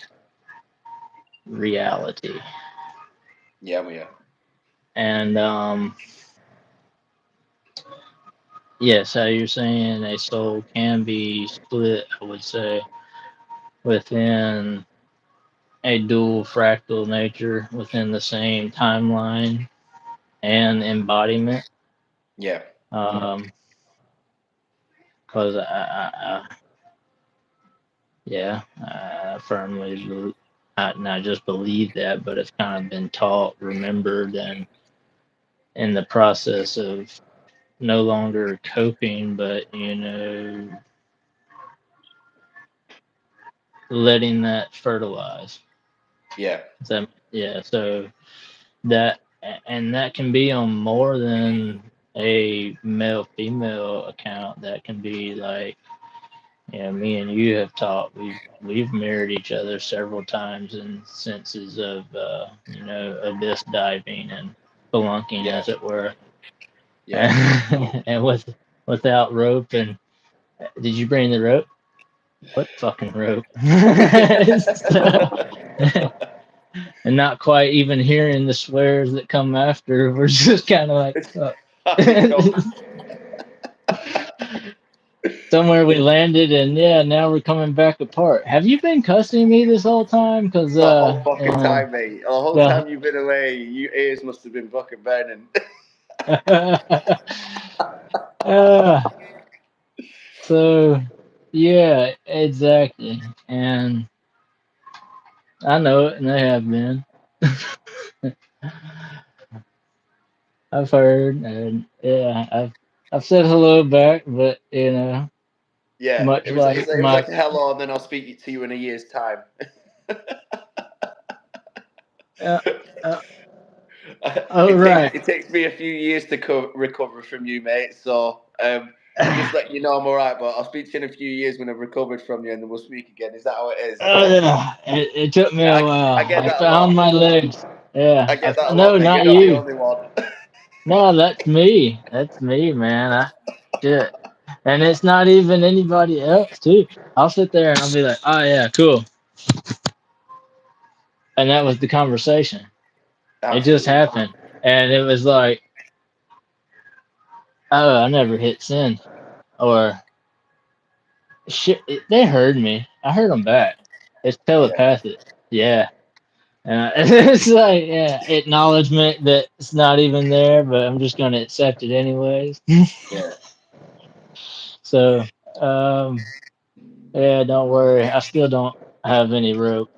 reality. Yeah, we are. And yes, how you're saying a soul can be split, I would say, within a dual fractal nature within the same timeline and embodiment. Yeah, Because yeah, I firmly, not just believe that, but it's kind of been taught, remembered, and in the process of no longer coping, but letting that fertilize. yeah, So yeah, so that and that can be on more than a male female account. That can be like, me and you have talked. We've mirrored each other several times in senses of abyss diving and spelunking, yeah, as it were, yeah. and without rope. And did you bring the rope? What fucking rope? So, and not quite even hearing the swears that come after. We're just kind of like, fuck. You know, Somewhere we landed, and yeah, now we're coming back apart. Have you been cussing me this whole time? Cause the whole fucking time, mate. The whole the time you've been away, your ears must have been fucking burning. uh, so yeah, exactly, and I know it, and they have been. I've heard, and yeah, I've said hello back, but Yeah, much like it was my like a hello, and then I'll speak to you in a year's time. uh, uh, oh right. It takes me a few years to recover from you, mate. So I'm just letting you know I'm all right, but I'll speak to you in a few years when I've recovered from you, and then we'll speak again. Is that how it is? Oh yeah, it took me a I while. get I that a found lot. my legs. Yeah, I get that a no, lot, mate. You're not not the you. only one. No, that's me. That's me, man. Shit. And it's not even anybody else too. I'll sit there and I'll be like, oh yeah, cool. And that was the conversation. It just Absolutely. happened. And it was like, oh, I never hit send. Or shit, they heard me. I heard them back. It's Yeah, telepathic. Yeah. It's like, yeah, acknowledgement that it's not even there, but I'm just going to accept it anyways. yeah. So, um, yeah, don't worry. I still don't have any rope.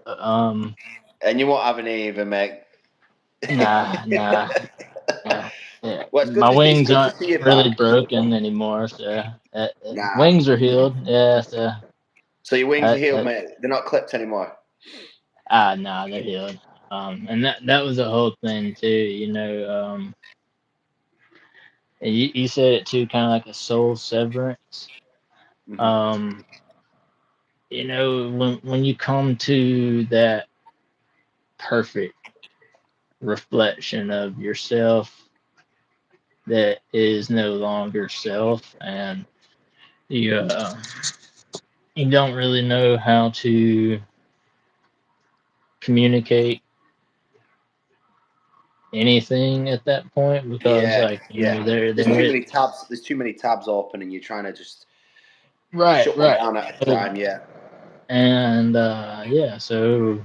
And you won't have any either, mate. Nah, nah, nah. Well, it's wings good to aren't see you really back. broken anymore. So Nah. wings are healed. Yeah. So So your wings are healed, uh, mate. They're not clipped anymore. nah, they're healed. And that was the whole thing too. And you said it too, kind of like a soul severance. Hmm. Um, when you come to that perfect reflection of yourself that is no longer self, and you you don't really know how to communicate anything at that point because, Yeah, like, yeah. There's too there many tabs. There's too many tabs open, and you're trying to just right, shut one right. down at a So, time. Yeah, and yeah, so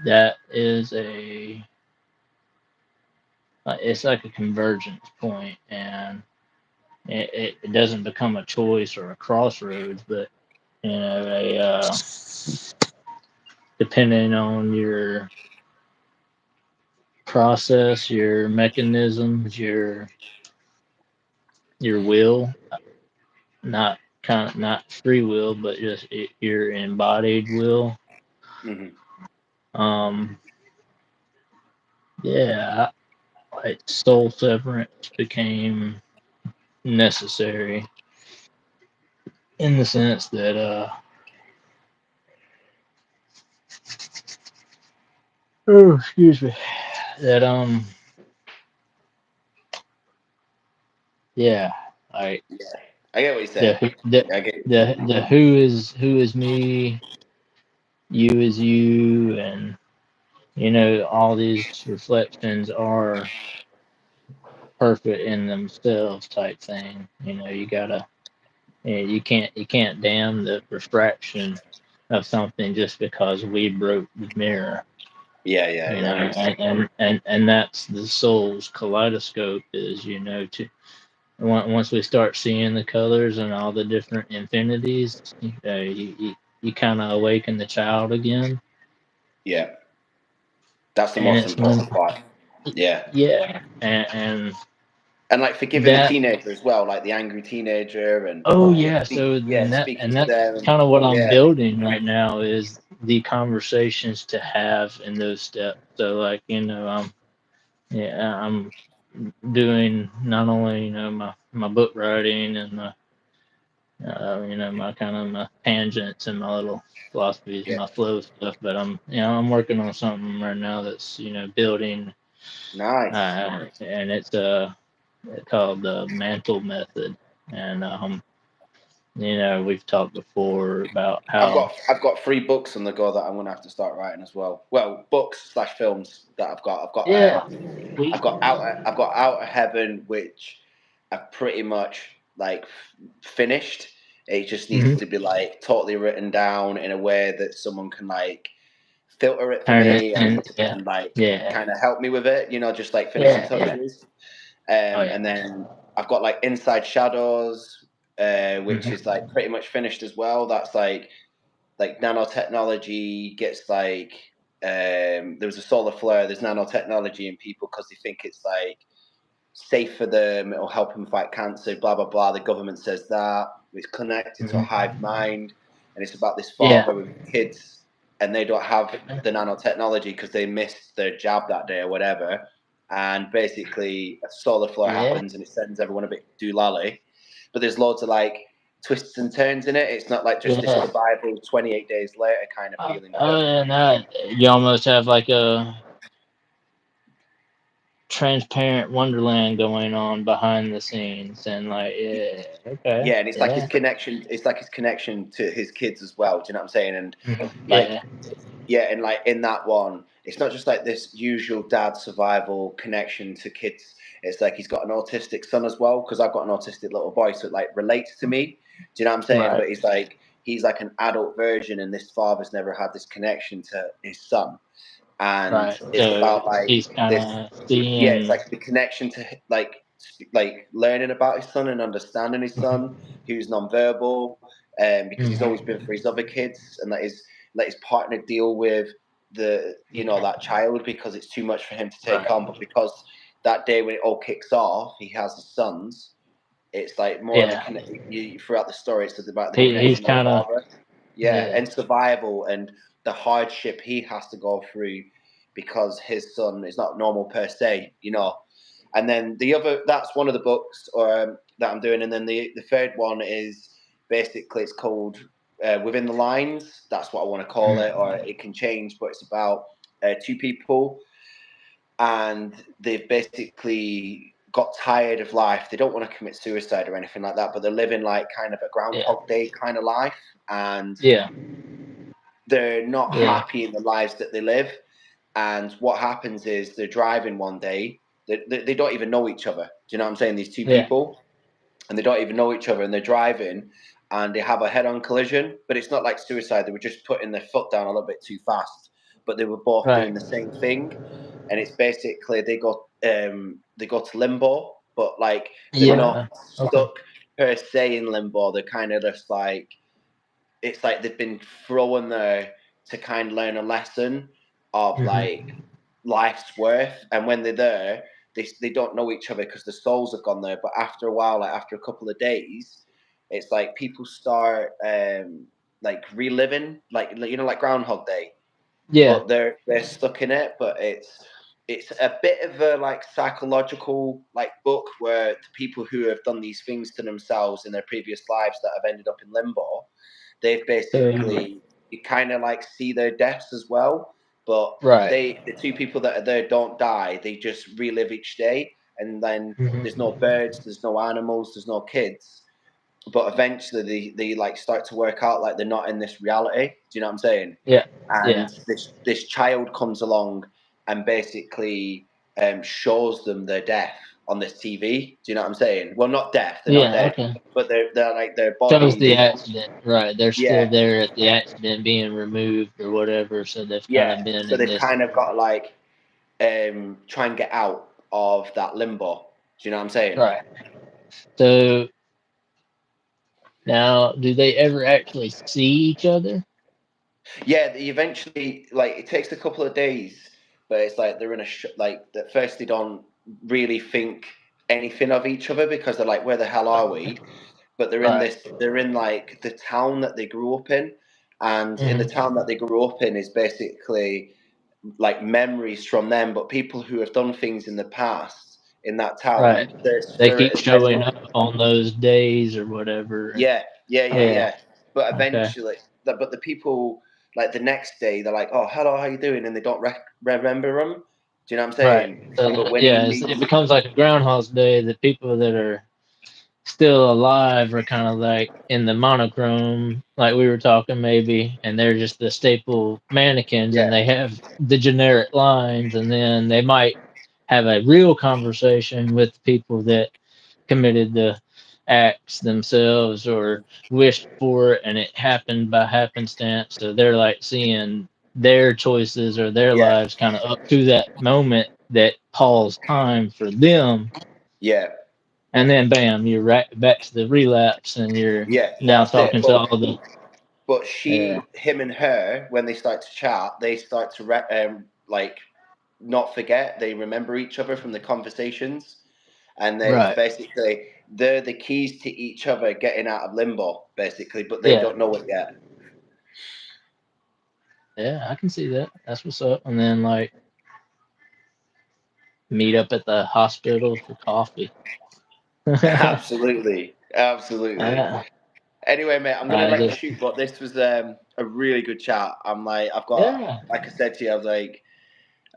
that is it's like a convergence point, and it doesn't become a choice or a crossroads, but a depending on your process, your mechanisms, your will, not free will, but just your embodied will. hmm Um, yeah, like soul severance became necessary in the sense that oh excuse me, that yeah, like yeah. I get what you're the saying. the I get. the who is me, you is you, and all these reflections are perfect in themselves type thing. You gotta, you can't damn the refraction of something just because we broke the mirror. Yeah, yeah, yeah. I understand. And that's the soul's kaleidoscope is, once we start seeing the colors and all the different infinities, you kind of awaken the child again. Yeah, that's the And most it's when, important part. Yeah, yeah, and and like forgiving the that. teenager as well, like the angry teenager, and Oh yeah, so yeah, and that speaking and to that's them. And, kind of what I'm yeah, building right now is the conversations to have in those steps. So like, I'm doing not only my book writing and my kind of my tangents and my little philosophies, yeah, my flow stuff, but I'm working on something right now that's building, nice. and it's called the mantle method. And we've talked before about how. I've got 3 books on the go that I'm gonna have to start writing as well. Well, books slash films that I've got. Yeah, sweet. I've got Out of Heaven, which I've pretty much like finished. It just needs Hmm. to be like totally written down in a way that someone can like filter it for Turn it me and yeah, and like yeah, kind of help me with it. Just like finishing yeah, yeah. touches. Oh yeah. And then I've got like Inside Shadows, which is Hmm. like pretty much finished as well. That's like nanotechnology gets like there was a solar flare. There's nanotechnology in people because they think it's like safe for them. It'll help them fight cancer. Blah blah blah. The government says that it's connected to a Hmm. hive mind, and it's about this Yeah. father with kids, and they don't have the nanotechnology because they missed their jab that day or whatever. And basically, a solar flare Yeah. happens, and it sends everyone a bit doolally. But there's loads of like twists and turns in it. It's not like just this Yeah. survival 28 days later kind of feeling to it. And you almost have like a transparent wonderland going on behind the scenes, and like, yeah, okay, Yeah, and it's like his yeah, connection. It's like his connection to his kids as well. Do you know what I'm saying? And like, yeah, yeah, and like in that one, it's not just like this usual dad survival connection to kids. It's like he's got an autistic son as well because I've got an autistic little boy, so it like relates to me. Do you know what I'm saying? right, But he's like an adult version, and this father's never had this connection to his son, and right. it's So about like he's kind this. of Yeah, it's seeing. like the connection to like learning about his son and understanding his son who's nonverbal, because he's Mhm. always been for his other kids and let his partner deal with. that child because it's too much for him to take Right. on. But because that day when it all kicks off, he has his sons. It's like more of a Yeah. throughout the story. It's about the He's connection of the kind of father, yeah, yeah and survival and the hardship he has to go through because his son is not normal per se. And then that's one of the books that I'm doing, and then the third one is basically it's called Within the Lines. That's what I want to call it, or it can change, but it's about two people and they've basically got tired of life. They don't want to commit suicide or anything like that, but they're living like kind of a yeah Groundhog Day kind of life, and yeah they're not yeah happy in the lives that they live. And what happens is they're driving one day. They don't even know each other. Do you know what I'm saying? These two yeah people, and they don't even know each other, and they're driving, and they have a head-on collision. But it's not like suicide. They were just putting their foot down a little bit too fast, but they were both right doing the same thing. And it's basically they go to limbo, but like they're not yeah okay stuck per se in limbo. They're kind of just like it's like they've been thrown there to kind of learn a lesson of like hmm life's worth. And when they're there, they don't know each other because the souls have gone there. But after a while, like after a couple of days, it's like people start like reliving, like Groundhog Day, yeah but they're stuck in it. But it's a bit of a like psychological like book where the people who have done these things to themselves in their previous lives that have ended up in limbo, they've so basically you kind of like see their deaths as well, but right the two people that are there don't die. They just relive each day, and then there's no hmm birds, there's no animals, there's no kids. But eventually, they like start to work out like they're not in this reality. Do you know what I'm saying? yeah yeah And this child comes along and basically shows them their death on this TV. Do you know what I'm saying? Well, not death; they're not yeah dead, okay but they're like their shows body. the accident right they're still Yeah, there at the accident being removed or whatever so they've kind yeah. of been So in they've this kind of got to like try and get out of that limbo. Do you know what I'm saying? right so now do they ever actually see each other Yeah, they eventually like it takes a couple of days, but it's like they're in like at first they don't really think anything of each other because they're like, where the hell are we? But right they're in like the town that they grew up in, and in the hmm town that they grew up in is basically like memories from them, but people who have done things in the past in that right town, their they keep spirit is showing present. up on those days or whatever and Yeah, yeah, yeah, yeah yeah. But okay eventually, but the people like the next day, they're like, "Oh, hello, how you doing?" And they don't remember him. Do you know what I'm right saying? so But when he yeah it meets, becomes like a groundhog's day the people that are still alive are kind of like in the monochrome, like we were talking maybe, and they're just the staple mannequins, and yeah, they have the generic lines, and then they might have a real conversation with people that committed the acts themselves or wished for it, and it happened by happenstance. So they're like seeing their choices or their yeah, lives kind of up to that moment that paused time for them yeah, and then bam, you're right back to the relapse, and you're yeah. now That's it. talking to all the But yeah, him and her, when they start to chat, they start to like not forget. They remember each other from the conversations, and it's right, basically they're the keys to each other getting out of limbo, basically. But they yeah, don't know it yet. yeah. I can see that. That's what's up. And then like meet up at the hospital for coffee. Absolutely, absolutely. uh, Anyway, mate, I'm gonna I let you just shoot, but this was a really good chat. I've got, yeah. like I said to you, I was like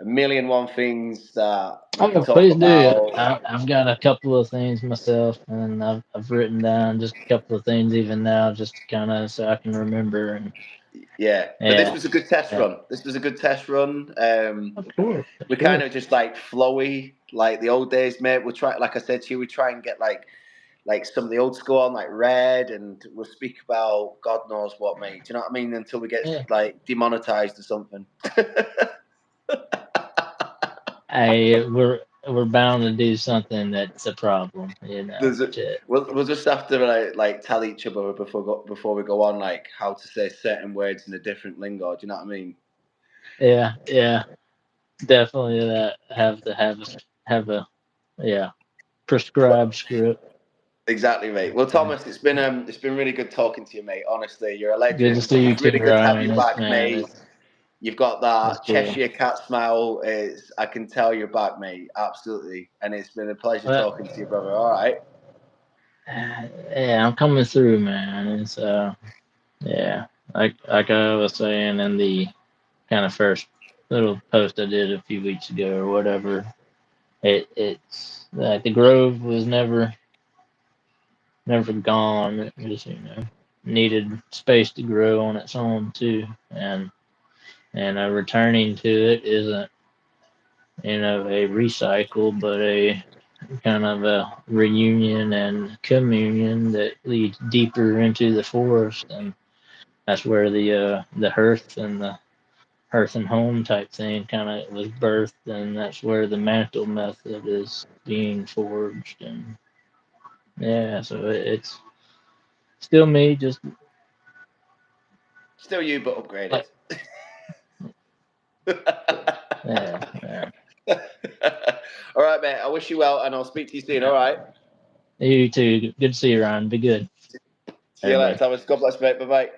a million one things that we could Oh, talk please do. about. I've got a couple of things myself, and I've written down just a couple of things even now, just kind of so I can remember. And Yeah, but this yeah, was a good test yeah. run. This was a good test run. Of course, of We're kind course. of just like flowy, like the old days, mate. We'll try, like I said to you, we try and get like some of the old school on, like Red, and we'll speak about God knows what, mate. Do you know what I mean? Until we get Yeah. like demonetized or something. Hey, we're bound to do something that's a problem, There's a, Shit. we'll just have to like tell each other before we go on like how to say certain words in a different lingo. Do you know what I mean? yeah, definitely that have a yeah prescribed script. Exactly, mate. Well, Thomas, it's been really good talking to you, mate. Honestly, you're a Good to legend. see you It's too, really good to have Ryan. you It's back, man, mate. You've got it's that cool. Cheshire cat smile. It's I can tell you're back, mate. Absolutely, and it's been a pleasure Well, talking to you, brother. All right. yeah, I'm coming through, man. It's yeah, like I was saying in the kind of first little post I did a few weeks ago or whatever. It's like the Grove was never gone. It just needed space to grow on its own too, and returning to it isn't a recycle, but a kind of a reunion and communion that leads deeper into the forest, and that's where the hearth and home type thing kind of was birthed, and that's where the mantle method is being forged, and yeah, so it's still me, just Still you, but upgraded. like yeah, yeah. All right, mate. I wish you well, and I'll speak to you soon. All right. You too. Good to see you, Ryan. Be good, See you later, everybody. Thomas. God bless, mate. Bye bye.